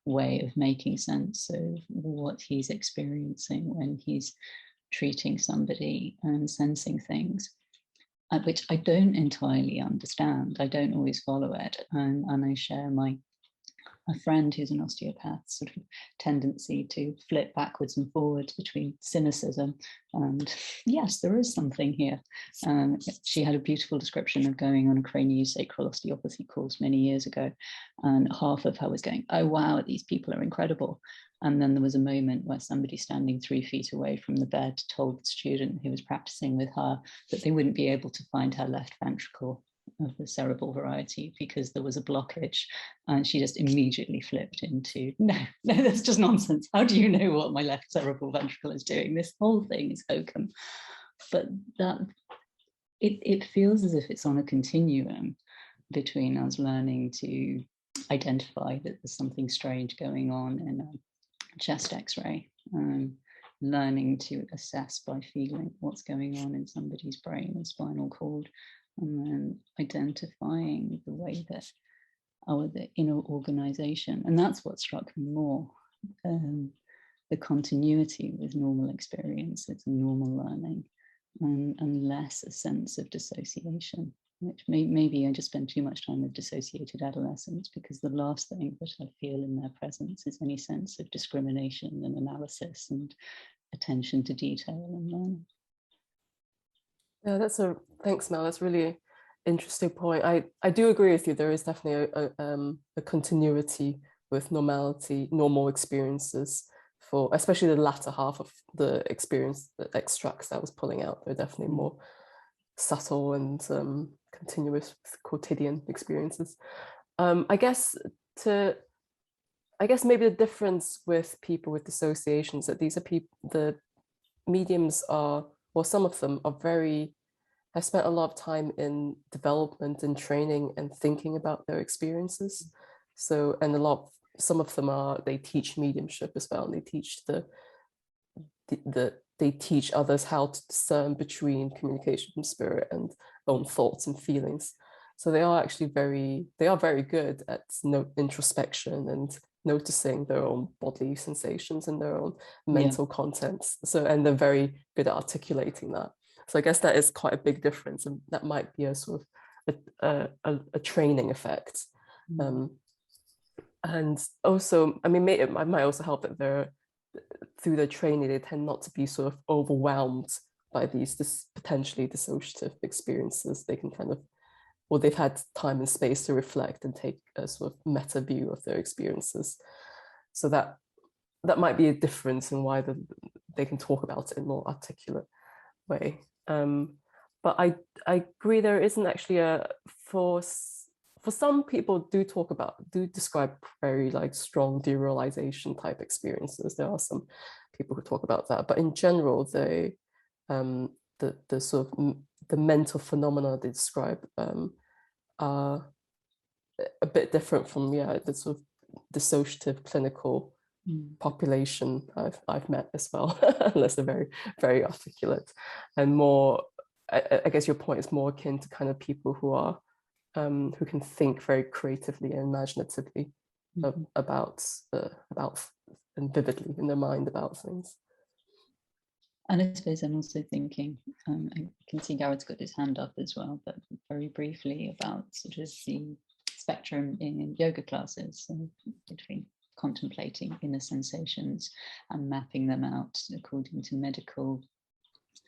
way of making sense of what he's experiencing when he's treating somebody and sensing things, which I don't entirely understand. I don't always follow it. And I share a friend who's an osteopath sort of tendency to flip backwards and forwards between cynicism and yes, there is something here. She had a beautiful description of going on a craniosacral osteopathy course many years ago, and half of her was going, oh wow, these people are incredible. And then there was a moment where somebody standing 3 feet away from the bed told the student who was practicing with her that they wouldn't be able to find her left ventricle of the cerebral variety because there was a blockage, and she just immediately flipped into no, that's just nonsense. How do you know what my left cerebral ventricle is doing? This whole thing is hokum. But that it feels as if it's on a continuum between us learning to identify that there's something strange going on in a chest x-ray, learning to assess by feeling what's going on in somebody's brain and spinal cord, and then identifying the way that the inner organization, and that's what struck me more, the continuity with normal experience, it's normal learning, and less a sense of dissociation, which maybe I just spend too much time with dissociated adolescents, because the last thing that I feel in their presence is any sense of discrimination and analysis and attention to detail and learning. Yeah, thanks, Mel. That's a really interesting point. I do agree with you. There is definitely a continuity with normal experiences, for especially the latter half of the experience, the extracts that I was pulling out. They're definitely more subtle and continuous quotidian experiences. I guess maybe the difference with people with dissociations, that these are the mediums are, well, some of them are have spent a lot of time in development and training and thinking about their experiences. So, and some of them they teach mediumship as well, and they teach they teach others how to discern between communication from spirit and own thoughts and feelings. So they are actually very good at introspection and noticing their own bodily sensations and their own mental contents. So, and they're very good at articulating that. So I guess that is quite a big difference, and that might be a sort of a training effect. And also, I mean, it might also help that through their training, they tend not to be sort of overwhelmed by these potentially dissociative experiences. They can kind of, or they've had time and space to reflect and take a sort of meta view of their experiences. So that might be a difference in why they can talk about it in a more articulate way. But I agree, there isn't actually for some people do describe very like strong derealization type experiences. There are some people who talk about that, but in general, the sort of the mental phenomena they describe are a bit different from the sort of dissociative clinical population I've met as well, unless they're very, very articulate, and more. I guess your point is more akin to kind of people who are who can think very creatively and imaginatively about and vividly in their mind about things. And I suppose I'm also thinking, I can see Garrett's got his hand up as well, but very briefly about sort of the spectrum in yoga classes, so between contemplating inner sensations and mapping them out according to medical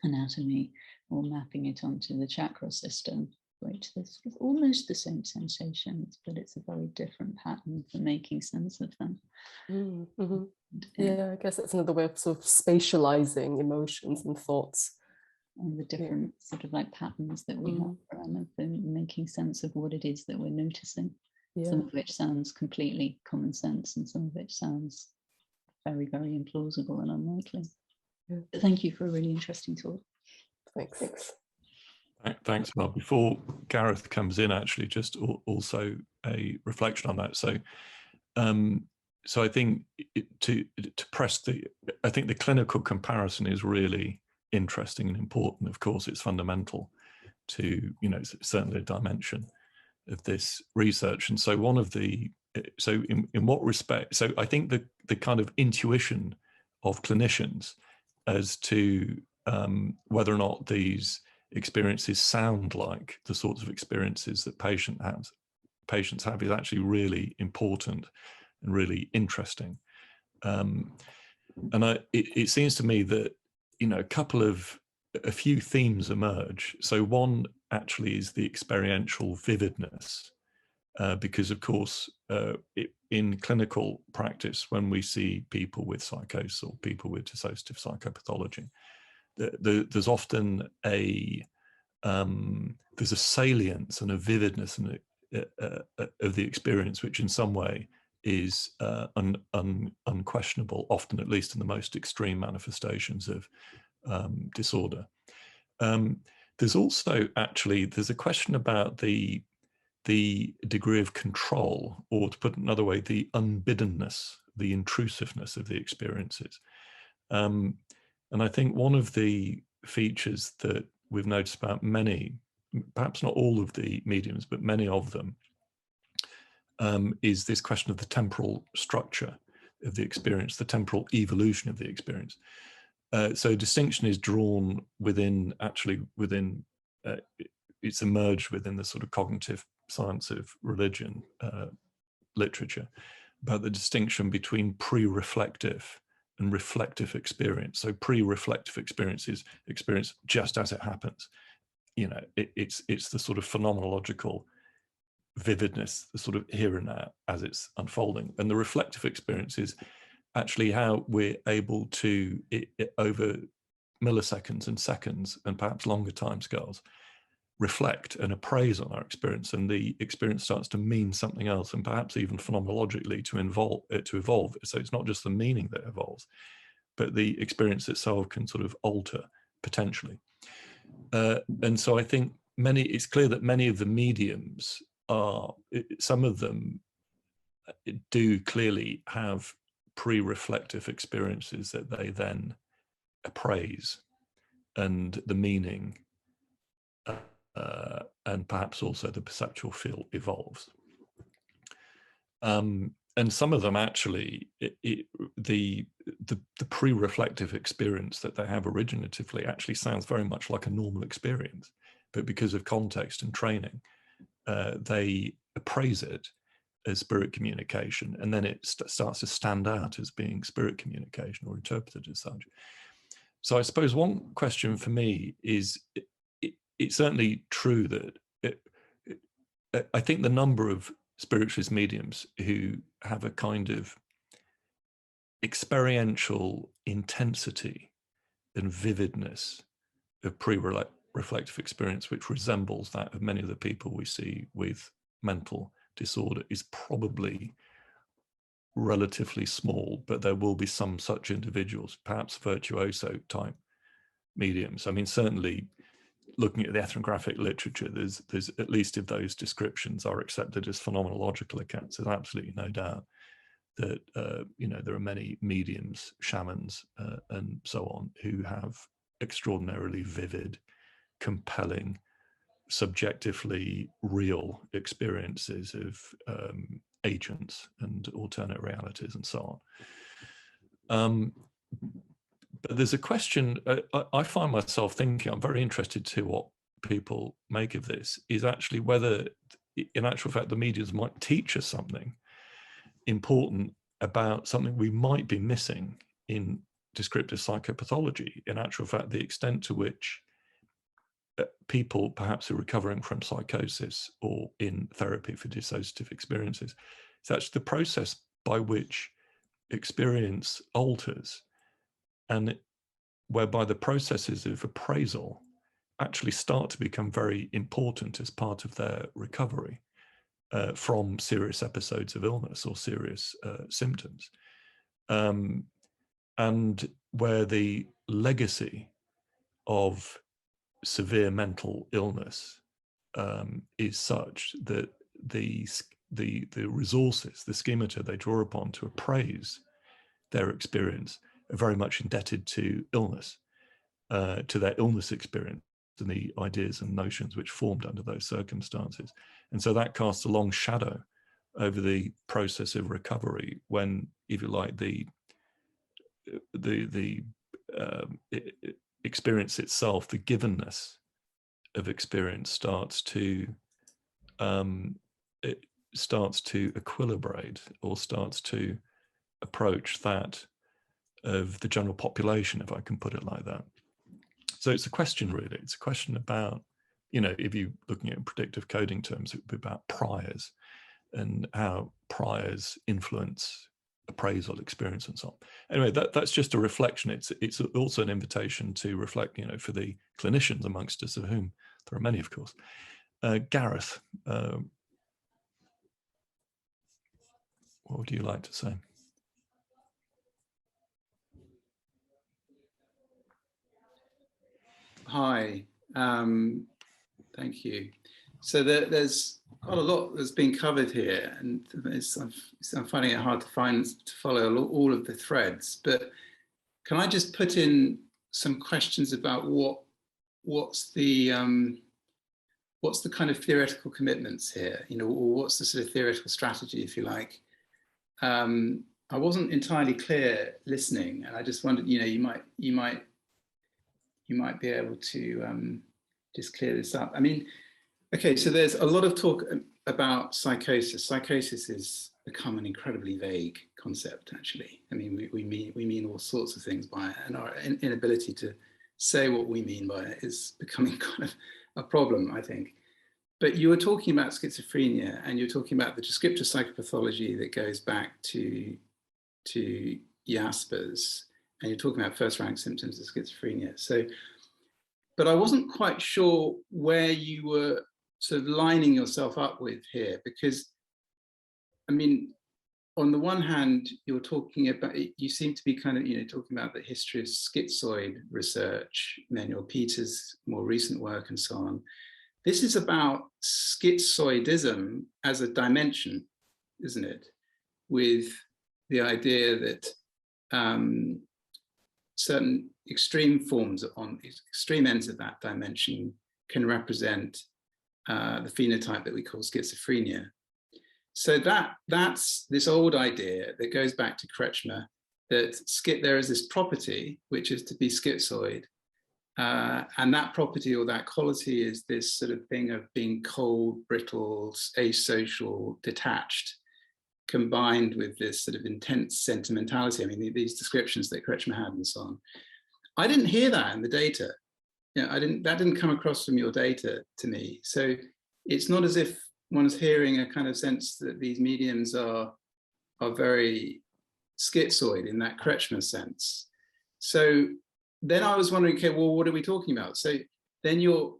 anatomy, or mapping it onto the chakra system, which there's almost the same sensations, but it's a very different pattern for making sense of them. Mm-hmm. Yeah, I guess that's another way of sort of spatializing emotions and thoughts. And the different sort of like patterns that we have around them, making sense of what it is that we're noticing. Yeah. Some of which sounds completely common sense, and some of which sounds very, very implausible and unlikely. Yeah. But thank you for a really interesting talk. Thanks. Thanks, Mel. Before Gareth comes in, actually, just also a reflection on that. So, so I think to press I think the clinical comparison is really interesting and important. Of course, it's fundamental to, certainly a dimension of this research. And so in what respect, so I think the kind of intuition of clinicians as to whether or not these experiences sound like the sorts of experiences that patients have is actually really important and really interesting. And it seems to me that, a few themes emerge. So one actually is the experiential vividness, because of course, in clinical practice, when we see people with psychosis or people with dissociative psychopathology, there's often there's a salience and a vividness of the experience, which in some way is unquestionable, often at least in the most extreme manifestations of disorder. There's also there's a question about the degree of control, or to put it another way, the unbiddenness, the intrusiveness of the experiences. And I think one of the features that we've noticed about many, perhaps not all of the mediums, but many of them, is this question of the temporal structure of the experience, the temporal evolution of the experience. So distinction is drawn it's emerged within the sort of cognitive science of religion literature, about the distinction between pre-reflective and reflective experience. So pre-reflective experience is experience just as it happens. It's the sort of phenomenological vividness, the sort of here and now as it's unfolding. And the reflective experience is actually how we're able to, over milliseconds and seconds and perhaps longer timescales, reflect and appraise on our experience, and the experience starts to mean something else, and perhaps even phenomenologically to evolve. So it's not just the meaning that evolves, but the experience itself can sort of alter potentially. And so I think it's clear that many of the mediums some of them do clearly have pre-reflective experiences that they then appraise, and the meaning and perhaps also the perceptual field evolves. And some of them actually, the pre-reflective experience that they have originatively actually sounds very much like a normal experience, but because of context and training, they appraise it as spirit communication, and then it starts to stand out as being spirit communication or interpreted as such. So I suppose one question for me is, it's certainly true that I think the number of spiritualist mediums who have a kind of experiential intensity and vividness of pre-reflective experience, which resembles that of many of the people we see with mental disorder, is probably relatively small, but there will be some such individuals, perhaps virtuoso type mediums. I mean, certainly looking at the ethnographic literature, there's at least if those descriptions are accepted as phenomenological accounts, there's absolutely no doubt that there are many mediums, shamans, and so on, who have extraordinarily vivid, compelling, subjectively real experiences of agents and alternate realities and so on. But there's a question, I find myself thinking, I'm very interested to what people make of this, is actually whether, in actual fact, the mediums might teach us something important about something we might be missing in descriptive psychopathology. In actual fact, the extent to which people perhaps are recovering from psychosis or in therapy for dissociative experiences, it's actually the process by which experience alters, and whereby the processes of appraisal actually start to become very important as part of their recovery from serious episodes of illness or serious symptoms, and where the legacy of severe mental illness is such that the resources, the schemata they draw upon to appraise their experience are very much indebted to illness, to their illness experience and the ideas and notions which formed under those circumstances. And so that casts a long shadow over the process of recovery when, if you like, the experience itself, the givenness of experience starts to equilibrate, or starts to approach that of the general population, if I can put it like that. So it's a question, really. It's a question about, if you're looking at predictive coding terms, it would be about priors and how priors influence appraisal, experience, and so on. Anyway, that's just a reflection. It's also an invitation to reflect, for the clinicians amongst us, of whom there are many, of course. Gareth, what would you like to say? Hi, thank you. So there's quite a lot that's been covered here, and I'm finding it hard to follow all of the threads. But can I just put in some questions about what's the kind of theoretical commitments here, or what's the sort of theoretical strategy, if you like? I wasn't entirely clear listening, and I just wondered, you might be able to just clear this up. I mean, okay, so there's a lot of talk about psychosis. Psychosis has become an incredibly vague concept, actually. I mean, we mean all sorts of things by it, and our inability to say what we mean by it is becoming kind of a problem, I think. But you were talking about schizophrenia, and you're talking about the descriptive psychopathology that goes back to Jaspers, and you're talking about first-rank symptoms of schizophrenia. So, but I wasn't quite sure where you were sort of lining yourself up with here, because, I mean, on the one hand, you're talking about, you seem to be kind of, talking about the history of schizoid research, Manuel Peters' more recent work and so on. This is about schizoidism as a dimension, isn't it? With the idea that certain extreme forms on extreme ends of that dimension can represent the phenotype that we call schizophrenia. So that's this old idea that goes back to Kretschmer, that there is this property which is to be schizoid, and that property or that quality is this sort of thing of being cold, brittle, asocial, detached. combined with this sort of intense sentimentality. I mean, these descriptions that Kretschmer had and so on. I didn't hear that in the data. That didn't come across from your data to me. So it's not as if one's hearing a kind of sense that these mediums are very schizoid in that Kretschmer sense. So then I was wondering, okay, well, what are we talking about? So then you're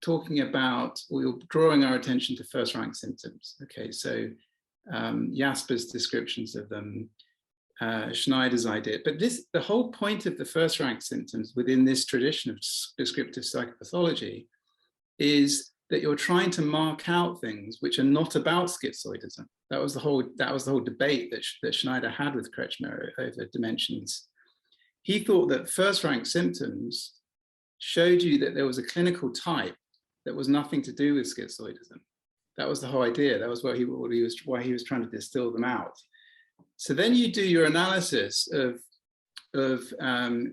talking about, or you're drawing our attention to first rank symptoms. Okay, so Jasper's descriptions of them, Schneider's idea, but the whole point of the first rank symptoms within this tradition of descriptive psychopathology is that you're trying to mark out things which are not about schizoidism. That was the whole debate that Schneider had with Kretschmer over dimensions. He thought that first rank symptoms showed you that there was a clinical type that was nothing to do with schizoidism. That was the whole idea. That was why he was trying to distill them out. So then you do your analysis of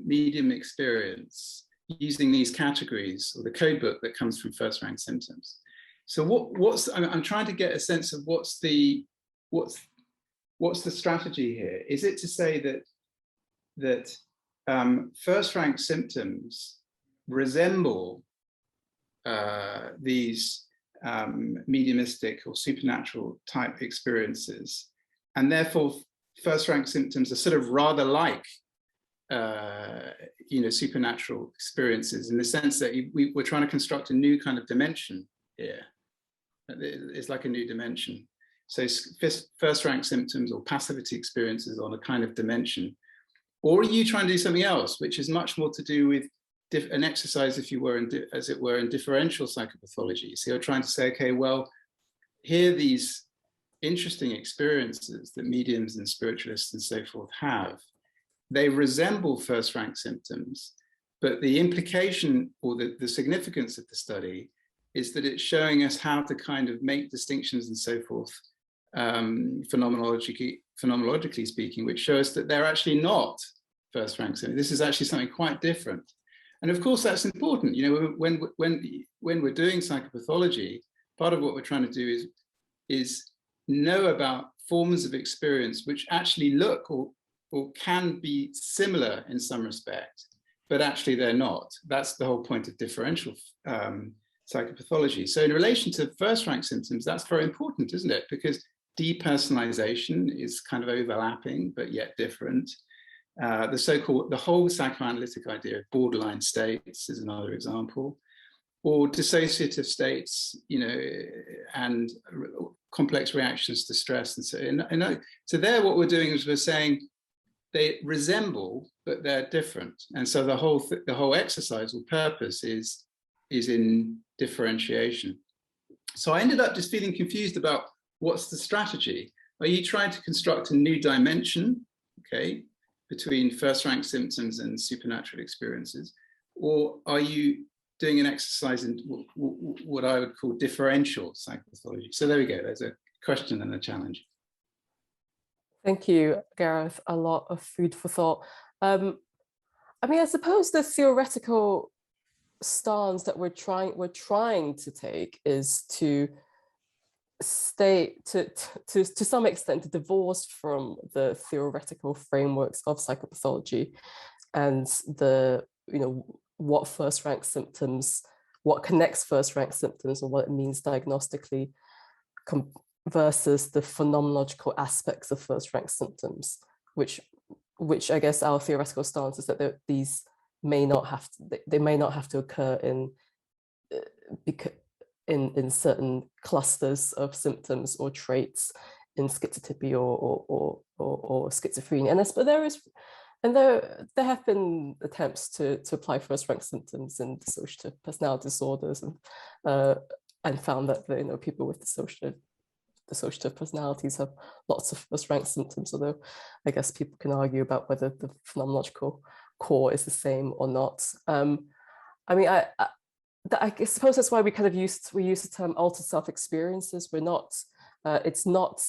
medium experience using these categories, or the code book that comes from first rank symptoms. So I'm trying to get a sense of what's the strategy here? Is it to say that first rank symptoms resemble these mediumistic or supernatural type experiences, and therefore first rank symptoms are sort of rather like supernatural experiences, in the sense that we're trying to construct a new kind of dimension here. It's like a new dimension. So first rank symptoms or passivity experiences on a kind of dimension. Or are you trying to do something else, which is much more to do with an exercise, if you were, as it were, in differential psychopathology? So you're trying to say, okay, well, here are these interesting experiences that mediums and spiritualists and so forth have. They resemble first rank symptoms, but the implication or the significance of the study is that it's showing us how to kind of make distinctions and so forth, phenomenologically speaking, which show us that they're actually not first rank symptoms. This is actually something quite different. And of course, that's important. When we're doing psychopathology, part of what we're trying to do is know about forms of experience which actually look or can be similar in some respect, but actually they're not. That's the whole point of differential psychopathology. So in relation to first rank symptoms, that's very important, isn't it? Because depersonalization is kind of overlapping, but yet different. The whole psychoanalytic idea of borderline states is another example, or dissociative states, and complex reactions to stress. And so there, what we're doing is we're saying they resemble, but they're different. And so the whole exercise or purpose is in differentiation. So I ended up just feeling confused about what's the strategy. Are you trying to construct a new dimension, okay, between first rank symptoms and supernatural experiences? Or are you doing an exercise in what I would call differential psychopathology? So there we go, there's a question and a challenge. Thank you, Gareth. A lot of food for thought. I suppose the theoretical stance that we're trying to take is to stay to some extent divorced from the theoretical frameworks of psychopathology and what first rank symptoms, what connects first rank symptoms and what it means diagnostically versus the phenomenological aspects of first rank symptoms, which I guess our theoretical stance is that these may not have to occur in certain clusters of symptoms or traits in schizotypy or schizophrenia. There have been attempts to apply first rank symptoms in dissociative personality disorders and found that people with dissociative personalities have lots of first rank symptoms, although I guess people can argue about whether the phenomenological core is the same or not. I suppose that's why we use the term altered self experiences. We're not. It's not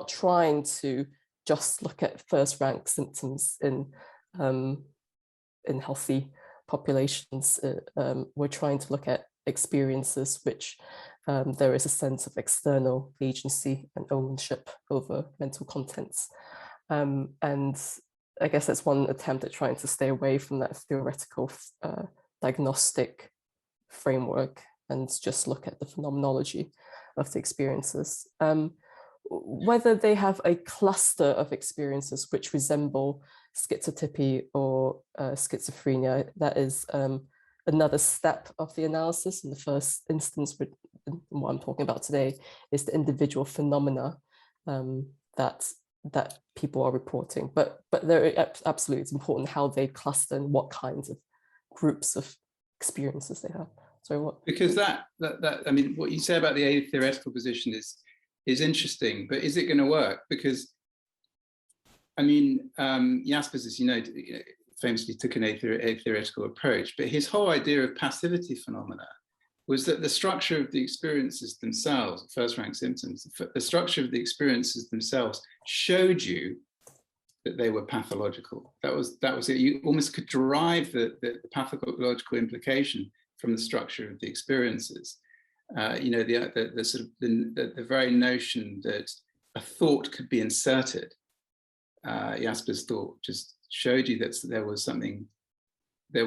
trying to just look at first rank symptoms in healthy populations. We're trying to look at experiences which there is a sense of external agency and ownership over mental contents. And I guess that's one attempt at trying to stay away from that theoretical diagnostic framework and just look at the phenomenology of the experiences. Whether they have a cluster of experiences which resemble schizotypy or schizophrenia, that is another step of the analysis. In the first instance, what I'm talking about today is the individual phenomena that people are reporting. But absolutely, it's important how they cluster and what kinds of groups of experiences they have. Sorry, what? Because that I mean, what you say about the atheoretical position is interesting, but is it going to work? Because I mean, Jaspers, as you know, famously took an atheoretical approach, but his whole idea of passivity phenomena was that the structure of the experiences themselves, first-rank symptoms, the structure of the experiences themselves showed you that they were pathological. That was it. You almost could derive the pathological implication from the structure of the experiences. You know, the sort of the very notion that a thought could be inserted. Jaspers' thought just showed you that there was something that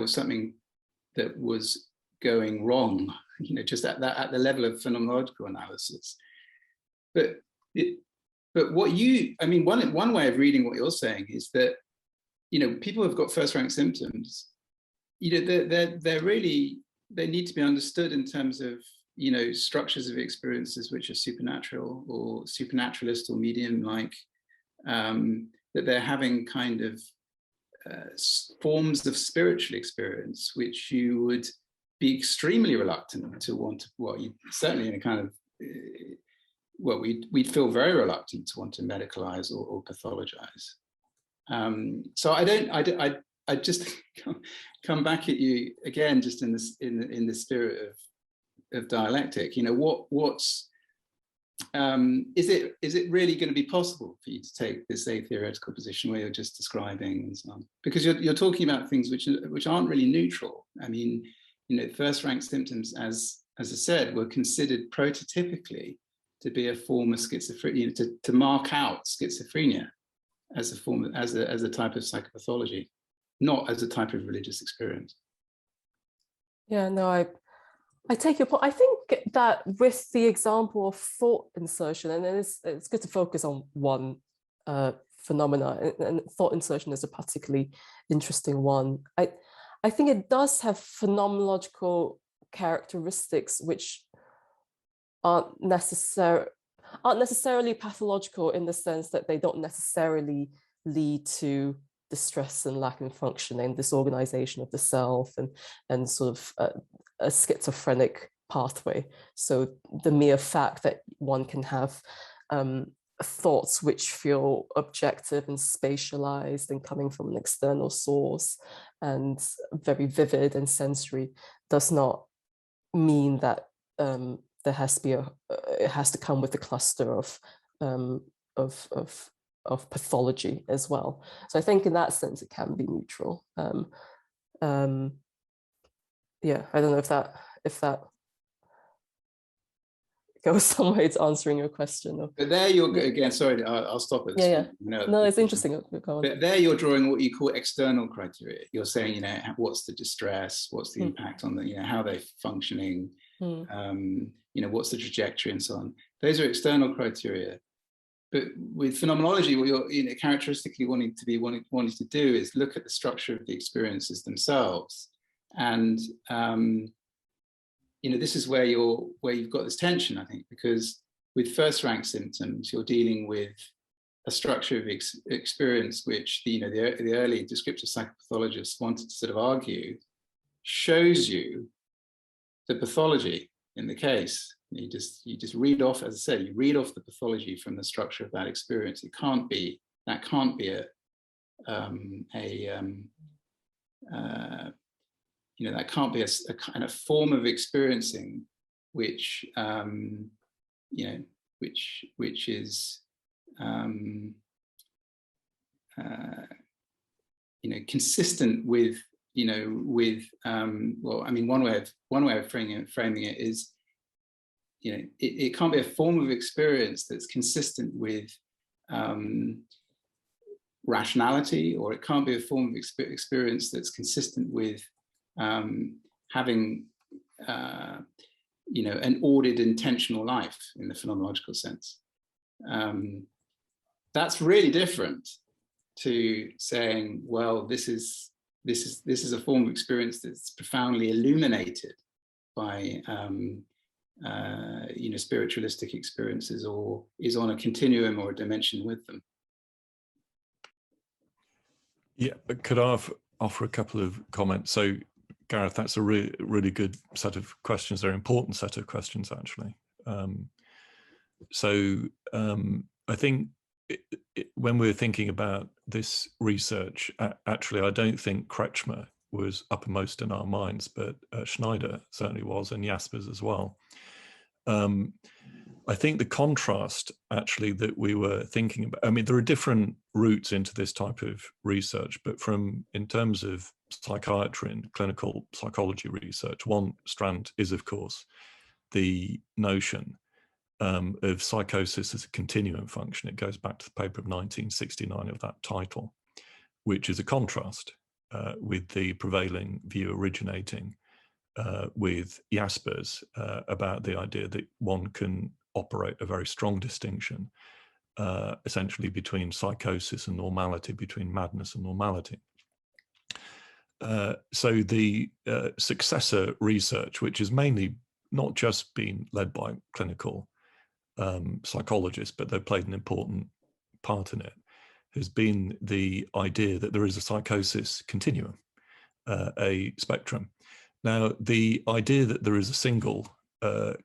was going wrong, you know, just at the level of phenomenological analysis. But what I mean, one way of reading what you're saying is that, you know, people who've got first-rank symptoms, you know, they need to be understood in terms of, you know, structures of experiences which are supernatural or supernaturalist or medium-like, that they're having kind of forms of spiritual experience which you would be extremely reluctant to want to, well, you certainly in a kind of, well, we'd feel very reluctant to want to medicalize or pathologize. So I just come back at you again, just in the spirit of dialectic. You know, what's is it really going to be possible for you to take this atheoretical position where you're just describing and so on? Because you're talking about things which aren't really neutral. I mean, you know, first-rank symptoms, as I said, were considered prototypically to be a form of schizophrenia, to mark out schizophrenia as a form of, as a type of psychopathology, not as a type of religious experience. Yeah, no, I take your point. I think that with the example of thought insertion, and it's good to focus on one phenomena, and thought insertion is a particularly interesting one. I think it does have phenomenological characteristics which aren't necessarily pathological, in the sense that they don't necessarily lead to distress and lack in functioning, disorganization of the self, and sort of a schizophrenic pathway. So the mere fact that one can have thoughts which feel objective and spatialized and coming from an external source and very vivid and sensory does not mean that there has to be it has to come with a cluster of pathology as well. So I think in that sense it can be neutral. Yeah, I don't know if that goes some way to answering your question. But there you're again. Sorry, I'll stop it. Yeah. No, it's interesting. But there you're drawing what you call external criteria. You're saying, you know, what's the distress, what's the impact on the, you know, how they're functioning, you know, what's the trajectory and so on. Those are external criteria. But with phenomenology, what you're, you know, characteristically wanting to do is look at the structure of the experiences themselves. And you know, this is where you've got this tension, I think, because with first-rank symptoms, you're dealing with a structure of experience which the early descriptive psychopathologists wanted to sort of argue shows you the pathology in the case. You just read off, as I said, you read off the pathology from the structure of that experience. That can't be you know, that can't be a kind of form of experiencing which you know, which is you know, consistent with, you know, with well, I mean, one way of framing it is, it can't be a form of experience that's consistent with rationality, or it can't be a form of experience that's consistent with having an ordered intentional life in the phenomenological sense. That's really different to saying, well, this is a form of experience that's profoundly illuminated by spiritualistic experiences, or is on a continuum or a dimension with them. Yeah, but could I offer a couple of comments? So, Gareth, that's a really good set of questions. They're an important set of questions, actually. I think when we're thinking about this research, actually, I don't think Kretschmer was uppermost in our minds, but Schneider certainly was, and Jaspers as well. I think the contrast, actually, that we were thinking about, I mean, there are different routes into this type of research, but in terms of psychiatry and clinical psychology research, one strand is, of course, the notion of psychosis as a continuum function. It goes back to the paper of 1969 of that title, which is a contrast with the prevailing view originating with Jaspers about the idea that one can operate a very strong distinction essentially between psychosis and normality, between madness and normality. So the successor research, which has mainly not just been led by clinical psychologists, but they've played an important part in it, has been the idea that there is a psychosis continuum, a spectrum. Now, the idea that there is a single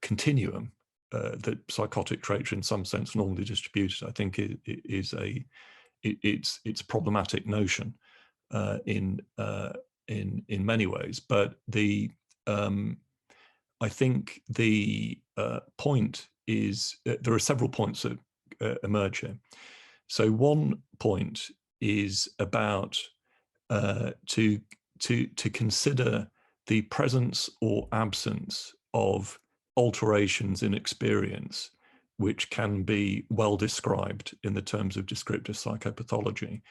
continuum, that psychotic traits are in some sense normally distributed, I think it's a problematic notion in many ways. But I think the point is there are several points that emerge here. So one point is about to consider the presence or absence of alterations in experience, which can be well described in the terms of descriptive psychopathology.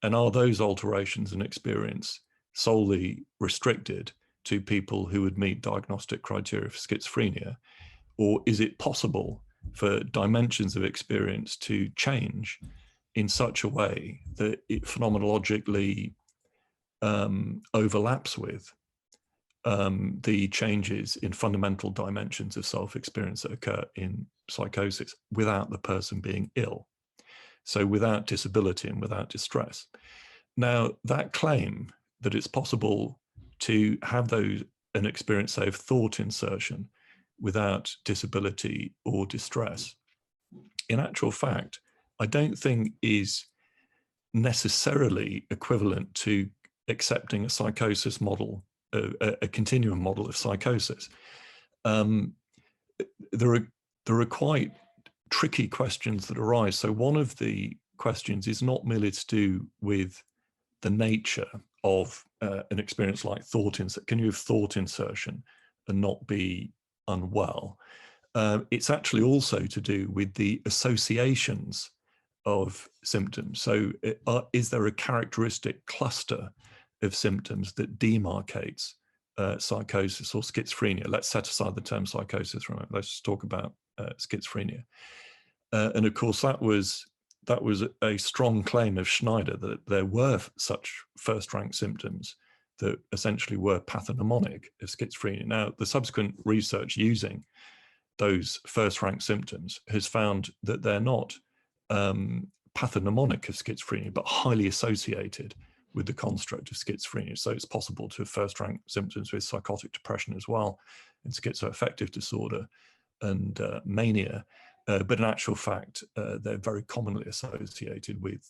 And are those alterations in experience solely restricted to people who would meet diagnostic criteria for schizophrenia? Or is it possible for dimensions of experience to change in such a way that it phenomenologically overlaps with the changes in fundamental dimensions of self-experience that occur in psychosis without the person being ill? So without disability and without distress. Now, that claim that it's possible to have an experience, say, of thought insertion without disability or distress, in actual fact, I don't think is necessarily equivalent to accepting a psychosis model, a continuum model of psychosis. There are quite tricky questions that arise. So one of the questions is not merely to do with the nature of an experience like thought insertion. Can you have thought insertion and not be unwell? It's actually also to do with the associations of symptoms. So is there a characteristic cluster of symptoms that demarcates psychosis or schizophrenia? Let's set aside the term psychosis for a moment. Let's just talk about schizophrenia. And of course, that was a strong claim of Schneider, that there were such first-rank symptoms that essentially were pathognomonic of schizophrenia. Now, the subsequent research using those first-rank symptoms has found that they're not pathognomonic of schizophrenia, but highly associated with the construct of schizophrenia. So it's possible to have first-rank symptoms with psychotic depression as well, and schizoaffective disorder and mania. But in actual fact, they're very commonly associated with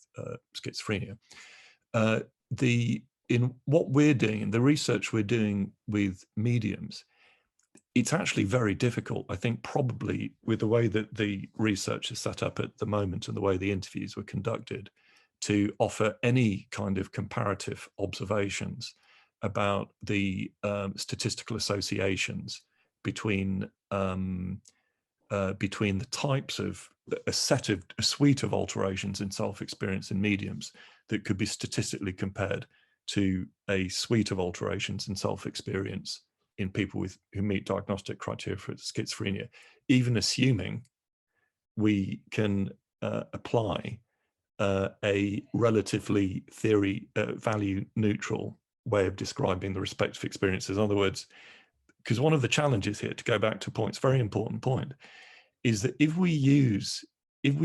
schizophrenia. In what we're doing, in the research we're doing with mediums, it's actually very difficult, I think, probably with the way that the research is set up at the moment and the way the interviews were conducted, to offer any kind of comparative observations about the statistical associations between between the types of a suite of alterations in self-experience in mediums that could be statistically compared to a suite of alterations in self-experience in people who meet diagnostic criteria for schizophrenia, even assuming we can apply a relatively value neutral way of describing the respective experiences. In other words, because one of the challenges here, to go back to Point's very important point, is that if we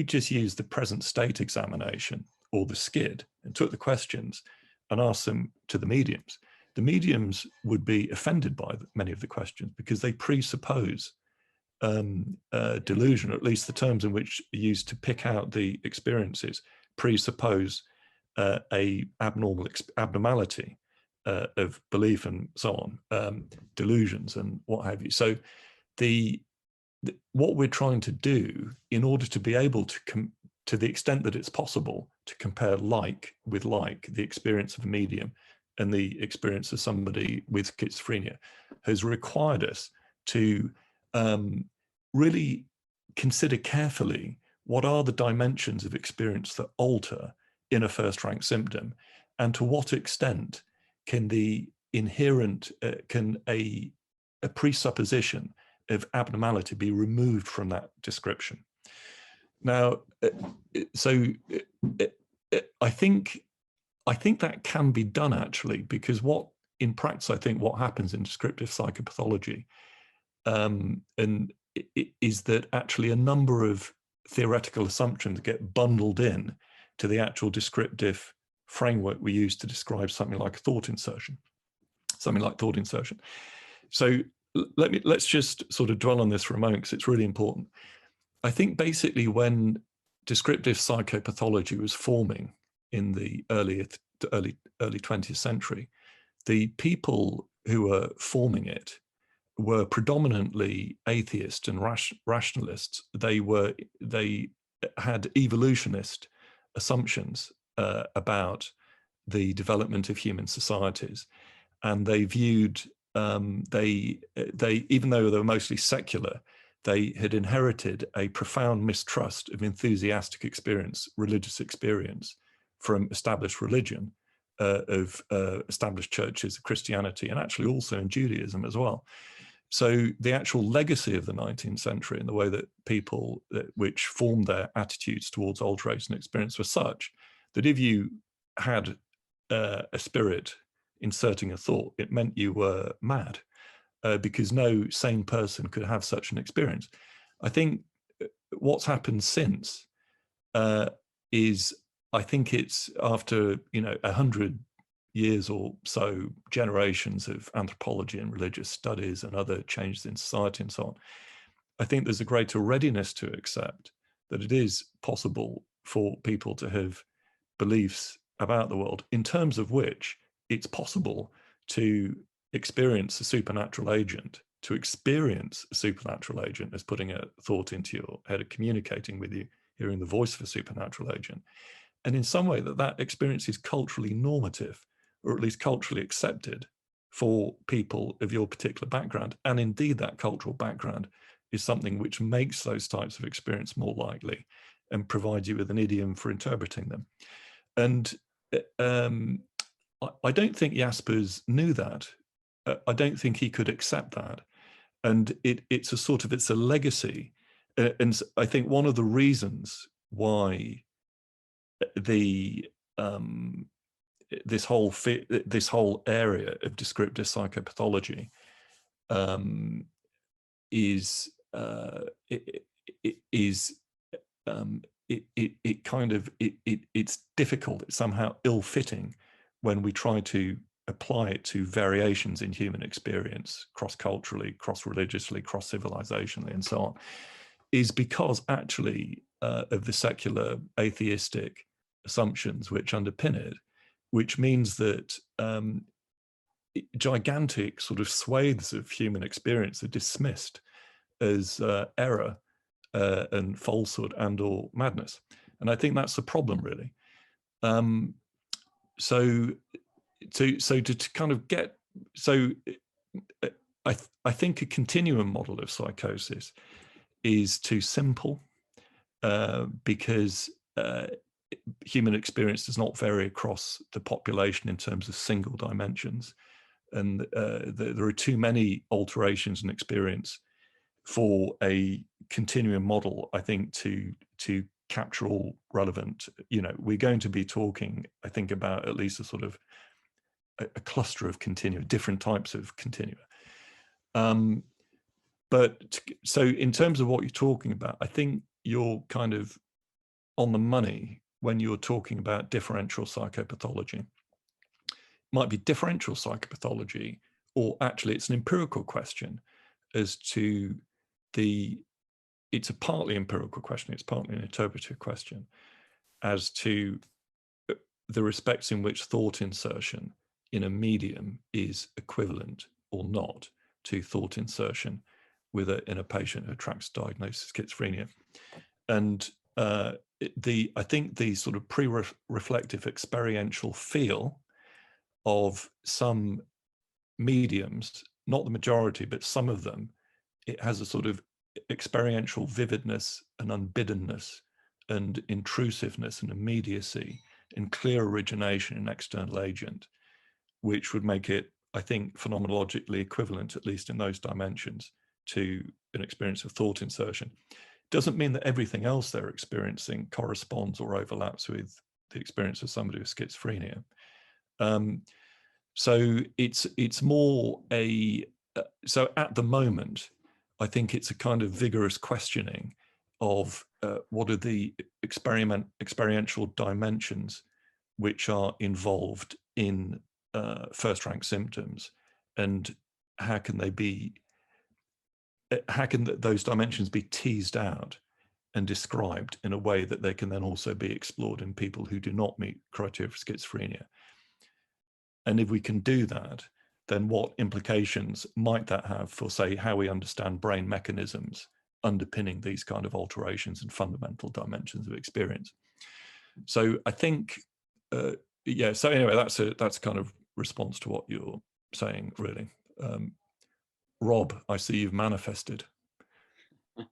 just use the present state examination or the SCID and took the questions and asked them to the mediums would be offended by many of the questions because they presuppose delusion, or at least the terms in which are used to pick out the experiences presuppose a abnormality of belief and so on, delusions and what have you. So what we're trying to do in order to be able to the extent that it's possible to compare like with like, the experience of a medium and the experience of somebody with schizophrenia, has required us to really consider carefully what are the dimensions of experience that alter in a first-rank symptom, and to what extent can the inherent, can a presupposition of abnormality be removed from that description. Now, so I think that can be done actually, because in practice, I think what happens in descriptive psychopathology is that actually a number of theoretical assumptions get bundled in to the actual descriptive framework we use to describe something like thought insertion. So let's just sort of dwell on this for a moment, because it's really important. I think basically when descriptive psychopathology was forming in the early 20th century, the people who were forming it were predominantly atheist and rationalists. They had evolutionist assumptions about the development of human societies, and they viewed even though they were mostly secular, they had inherited a profound mistrust of enthusiastic experience, religious experience, from established religion, of established churches of Christianity, and actually also in Judaism as well. So the actual legacy of the 19th century and the way that people which formed their attitudes towards alteration experience were such that if you had a spirit inserting a thought, it meant you were mad, because no sane person could have such an experience. I think what's happened since is, I think it's after 100 years or so, generations of anthropology and religious studies and other changes in society and so on, I think there's a greater readiness to accept that it is possible for people to have beliefs about the world in terms of which it's possible to experience a supernatural agent, as putting a thought into your head, of communicating with you, hearing the voice of a supernatural agent. And in some way that experience is culturally normative, or at least culturally accepted for people of your particular background. And indeed, that cultural background is something which makes those types of experience more likely and provides you with an idiom for interpreting them. And I don't think Jaspers knew that. I don't think he could accept that. And it's a legacy. And I think one of the reasons why this whole area of descriptive psychopathology it's difficult, it's somehow ill-fitting when we try to apply it to variations in human experience, cross-culturally, cross-religiously, cross-civilizationally, and so on, is because actually of the secular atheistic assumptions which underpin it, which means that gigantic sort of swathes of human experience are dismissed as error and falsehood and or madness. And I think that's the problem, really. I think a continuum model of psychosis is too simple because human experience does not vary across the population in terms of single dimensions. And there are too many alterations in experience for a continuum model, I think, to capture all relevant. We're going to be talking, I think, about at least a sort of a cluster of continua, different types of continua. So in terms of what you're talking about, I think you're kind of on the money when you're talking about differential psychopathology. It might be differential psychopathology, or actually it's an empirical question as to it's a partly empirical question, it's partly an interpretive question as to the respects in which thought insertion in a medium is equivalent or not to thought insertion in a patient who tracks diagnosis of schizophrenia. And I think the sort of pre-reflective experiential feel of some mediums, not the majority, but some of them, it has a sort of experiential vividness and unbiddenness and intrusiveness and immediacy and clear origination in external agent, which would make it, I think, phenomenologically equivalent, at least in those dimensions, to an experience of thought insertion. Doesn't mean that everything else they're experiencing corresponds or overlaps with the experience of somebody with schizophrenia. So it's more so at the moment, I think it's a kind of vigorous questioning of what are the experiential dimensions which are involved in first-rank symptoms, and how can those dimensions be teased out and described in a way that they can then also be explored in people who do not meet criteria for schizophrenia. And if we can do that, then what implications might that have for, say, how we understand brain mechanisms underpinning these kind of alterations and fundamental dimensions of experience? So I think, yeah, so anyway, that's kind of response to what you're saying, really. Rob, I see you've manifested. Hi.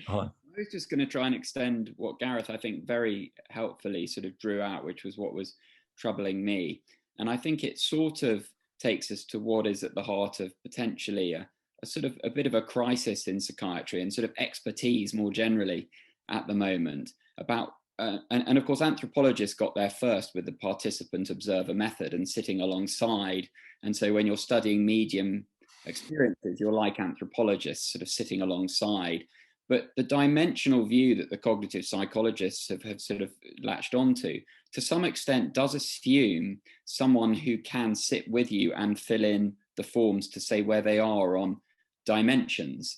I was just going to try and extend what Gareth, I think, very helpfully sort of drew out, which was what was troubling me. And I think it sort of takes us to what is at the heart of potentially a sort of a bit of a crisis in psychiatry and sort of expertise more generally at the moment about, and of course, anthropologists got there first with the participant observer method and sitting alongside. And so when you're studying medium experiences, you're like anthropologists sort of sitting alongside. But the dimensional view that the cognitive psychologists have sort of latched onto, to some extent, does assume someone who can sit with you and fill in the forms to say where they are on dimensions.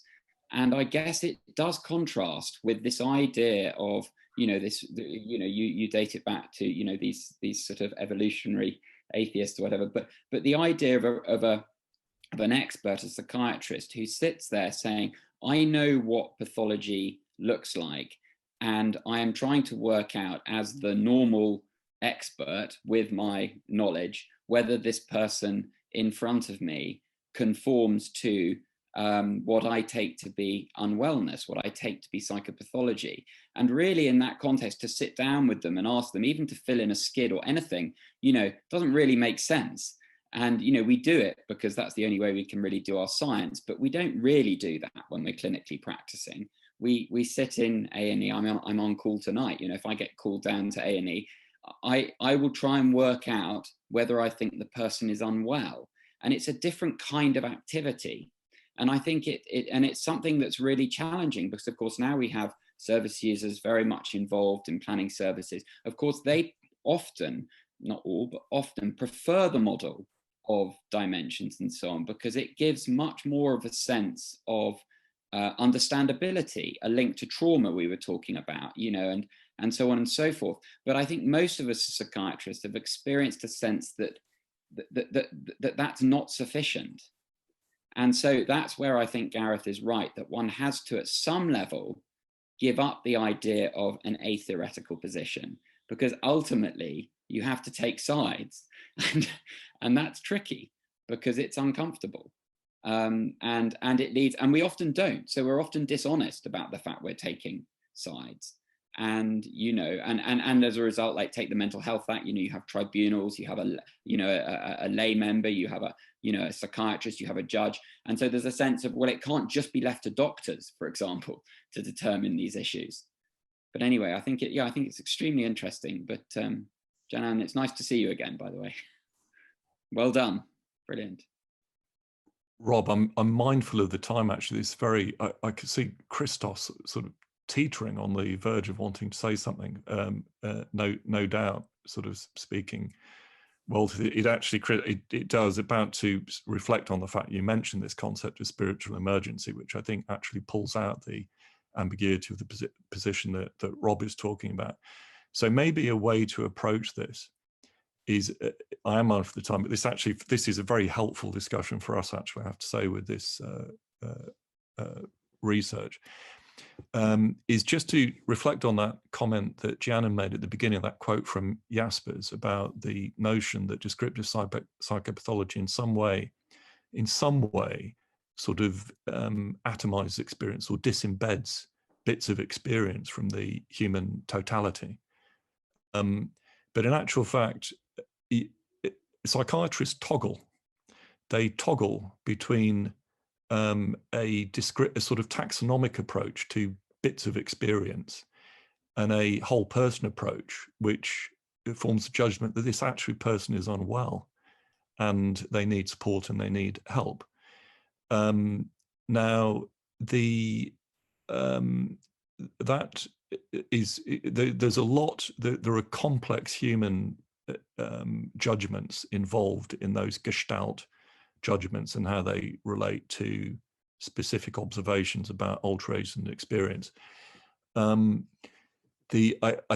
And I guess it does contrast with this idea of, you date it back to, these sort of evolutionary atheists or whatever, but the idea of an expert, a psychiatrist who sits there saying, I know what pathology looks like, and I am trying to work out as the normal expert with my knowledge, whether this person in front of me conforms to what I take to be unwellness, what I take to be psychopathology. And really in that context, to sit down with them and ask them even to fill in a skid or anything, doesn't really make sense. And, we do it because that's the only way we can really do our science, but we don't really do that when we're clinically practicing. We sit in A&E, I'm on call tonight, if I get called down to A&E, I will try and work out whether I think the person is unwell. And it's a different kind of activity. And I think it's something that's really challenging because, of course, now we have service users very much involved in planning services. Of course, they often, not all, but often prefer the model of dimensions and so on, because it gives much more of a sense of understandability, a link to trauma we were talking about, and so on and so forth. But I think most of us as psychiatrists have experienced a sense that that's not sufficient. And so that's where I think Gareth is right, that one has to, at some level, give up the idea of an atheoretical position, because ultimately you have to take sides. And that's tricky because it's uncomfortable. and it leads, and we often don't. So we're often dishonest about the fact we're taking sides. And and as a result, like take the Mental Health Act, you have tribunals, you have a lay member, you have a psychiatrist, you have a judge, and so there's a sense of, well, it can't just be left to doctors, for example, to determine these issues. But anyway, I think it's extremely interesting. But Jianan, it's nice to see you again, by the way. Well done, brilliant. Rob, I'm mindful of the time. Actually, it's very. I could see Christos sort of teetering on the verge of wanting to say something. No doubt, sort of speaking. Well, it does about to reflect on the fact you mentioned this concept of spiritual emergency, which I think actually pulls out the ambiguity of the position that Rob is talking about. So maybe a way to approach this is, I am mindful of the time, but this is a very helpful discussion for us, actually, I have to say, with this research, is just to reflect on that comment that Jianan made at the beginning of that quote from Jaspers about the notion that descriptive psychopathology in some way sort of atomizes experience or disembeds bits of experience from the human totality. But in actual fact, psychiatrists toggle between a sort of taxonomic approach to bits of experience and a whole person approach, which forms a judgment that this actual person is unwell and they need support and they need help. Now, that is, there's a lot, there are complex human judgments involved in those Gestalt judgments and how they relate to specific observations about alterations in experience. I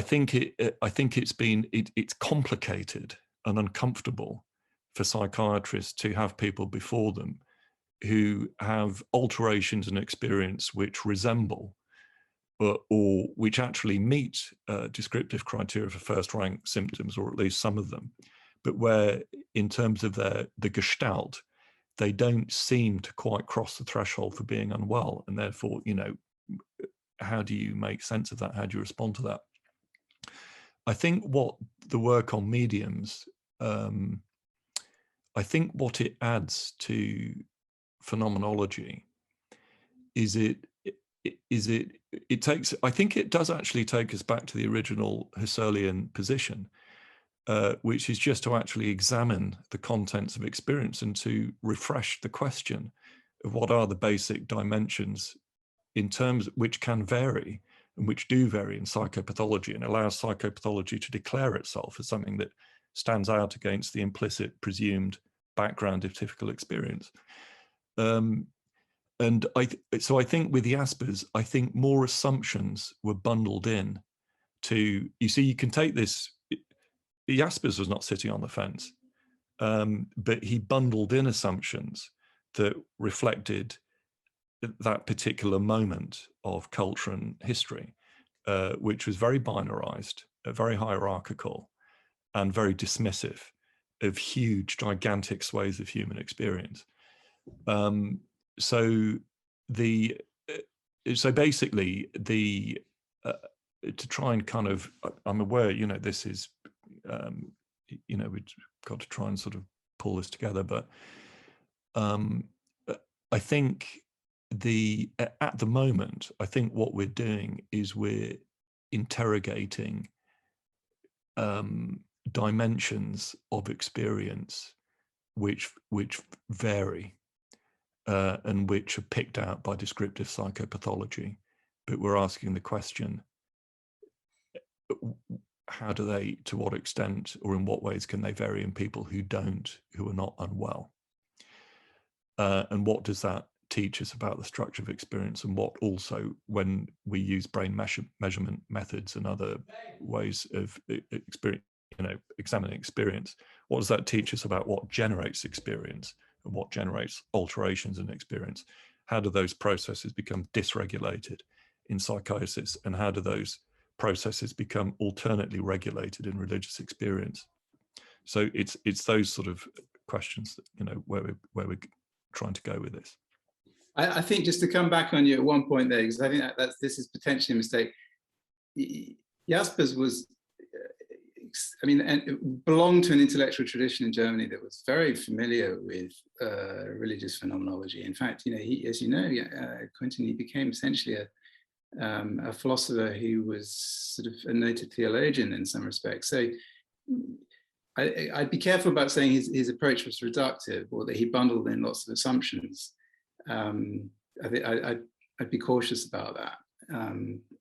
think it's complicated and uncomfortable for psychiatrists to have people before them who have alterations in experience which resemble or which actually meet descriptive criteria for first-rank symptoms, or at least some of them, but where in terms of the Gestalt, they don't seem to quite cross the threshold for being unwell. And therefore, how do you make sense of that? How do you respond to that? I think what the work on mediums, I think what it adds to phenomenology is I think it does actually take us back to the original Husserlian position, which is just to actually examine the contents of experience and to refresh the question of what are the basic dimensions in terms which can vary and which do vary in psychopathology, and allows psychopathology to declare itself as something that stands out against the implicit presumed background of typical experience. And so I think with the Jaspers, I think more assumptions were bundled in to, you see, you can take this, Jaspers was not sitting on the fence, but he bundled in assumptions that reflected that particular moment of culture and history, which was very binarized, very hierarchical, and very dismissive of huge, gigantic swathes of human experience. So basically to try and kind of, I'm aware, this is, we've got to try and sort of pull this together, but I think at the moment, I think what we're doing is we're interrogating dimensions of experience which vary and which are picked out by descriptive psychopathology, but we're asking the question, how do they, to what extent or in what ways can they vary in people who are not unwell? And what does that teach us about the structure of experience, and what also, when we use brain measurement methods and other ways of examining experience, what does that teach us about what generates experience and what generates alterations in experience? How do those processes become dysregulated in psychosis, and how do those processes become alternately regulated in religious experience? So it's those sort of questions that, where we're trying to go with this. I think, just to come back on you at one point there, because I think this is potentially a mistake. Jaspers was, I mean, and belonged to an intellectual tradition in Germany that was very familiar with religious phenomenology. In fact, he, as you know, Quentin, he became essentially a philosopher who was sort of a noted theologian in some respects. So I'd be careful about saying his approach was reductive, or that he bundled in lots of assumptions. I'd be cautious about that.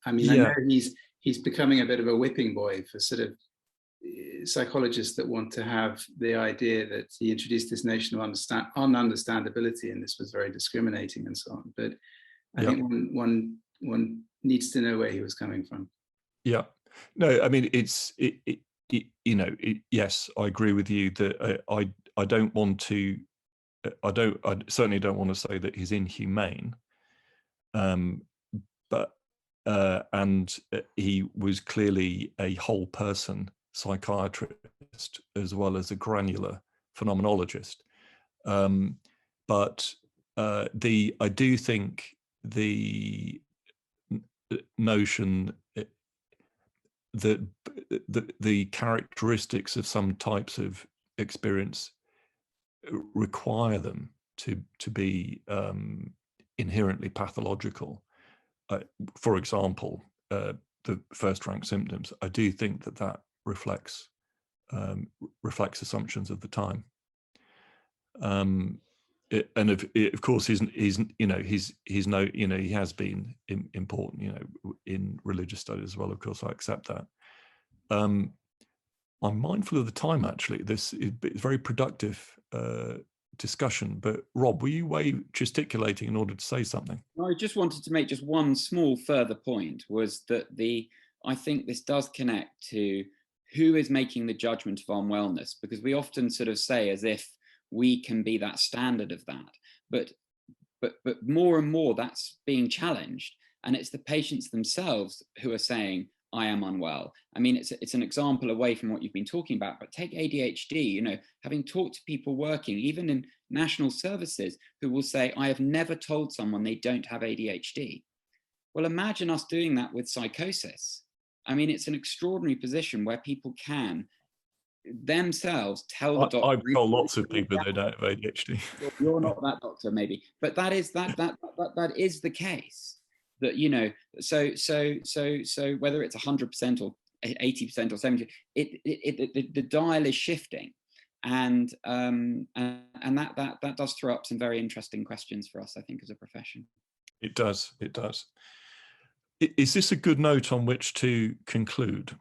I mean, I know he's becoming a bit of a whipping boy for sort of psychologists that want to have the idea that he introduced this notion of ununderstandability, and this was very discriminating and so on. But I think one needs to know where he was coming from. Yeah. No, I mean, yes, I agree with you that I don't want to. I certainly don't want to say that he's inhumane, but and he was clearly a whole person psychiatrist as well as a granular phenomenologist. But I do think the notion that the characteristics of some types of experience require them to be inherently pathological. For example, the first-rank symptoms. I do think that reflects assumptions of the time. And of course, he has been important, in religious studies as well. Of course, I accept that. I'm mindful of the time, actually. This is very productive discussion, but Rob, were you gesticulating in order to say something? No, I just wanted to make just one small further point, was that I think this does connect to who is making the judgment of unwellness, because we often sort of say as if we can be that standard of that, but more and more that's being challenged, and it's the patients themselves who are saying, I am unwell. I mean, it's an example away from what you've been talking about, but take ADHD, having talked to people working even in national services who will say, I have never told someone they don't have ADHD. Well, imagine us doing that with psychosis. I mean, it's an extraordinary position where people can themselves tell the doctor. I've told lots of people they don't have ADHD. You're not that doctor, maybe, but that is the case. That so whether it's 100% or 80% or 70%, the dial is shifting, and that does throw up some very interesting questions for us, I think, as a profession. It does. Is this a good note on which to conclude?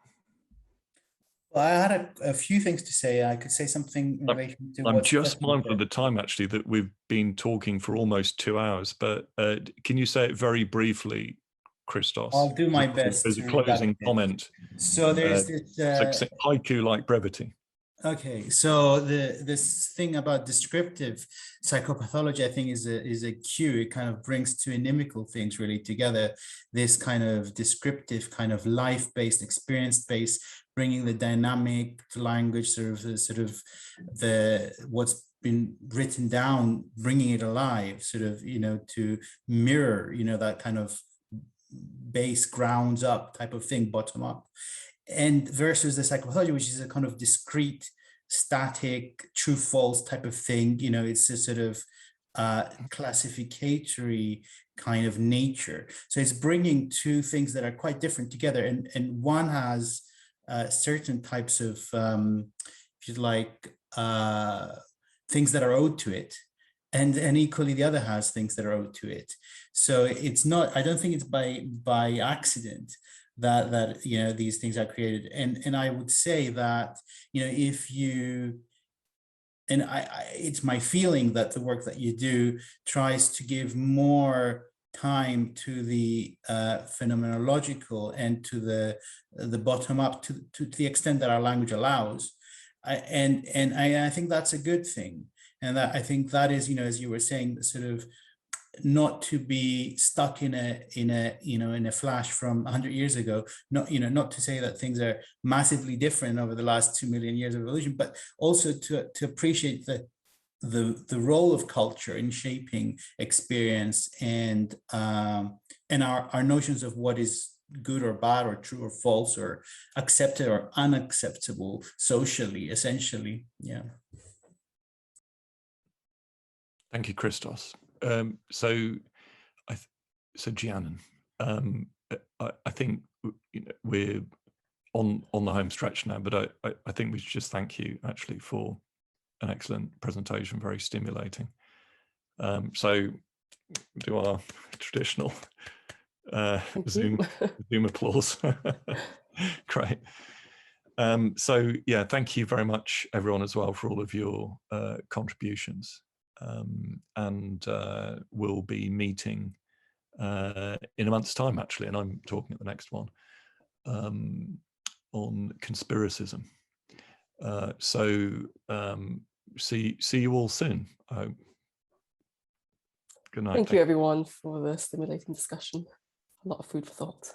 Well, I had a few things to say. I could say something in relation to. I'm just mindful of the time, actually, that we've been talking for almost 2 hours. But can you say it very briefly, Christos? I'll do my best. As a closing comment. So there's this haiku-like brevity. Okay, so this thing about descriptive psychopathology, I think, is a cue. It kind of brings two inimical things really together. This kind of descriptive, kind of life-based, experience-based, bringing the dynamic to language, sort of what's been written down, bringing it alive, sort of, to mirror, that kind of base, grounds up type of thing, bottom up. And versus the psychopathology, which is a kind of discrete, static, true false type of thing. It's a sort of classificatory kind of nature. So it's bringing two things that are quite different together, and one has certain types of, if you like, things that are owed to it, and equally the other has things that are owed to it. So it's not. I don't think it's by accident that these things are created, and I would say that if you, and it's my feeling that the work that you do tries to give more time to the phenomenological and to the bottom up to the extent that our language allows, and I think that's a good thing, and that I think that is, as you were saying, sort of not to be stuck in a flash from 100 years ago, not to say that things are massively different over the last 2 million years of evolution, but also to appreciate the role of culture in shaping experience and our notions of what is good or bad or true or false or accepted or unacceptable socially, essentially. Yeah. Thank you, Christos. So Jianan, I think we're on the home stretch now, but I think we should just thank you actually for an excellent presentation, very stimulating. So do our traditional Zoom applause. Great. So yeah, thank you very much everyone as well for all of your contributions. And we'll be meeting in a month's time actually, and I'm talking at the next one on conspiracism. See you all soon, I hope. Good night. Thank you everyone for the stimulating discussion. A lot of food for thought.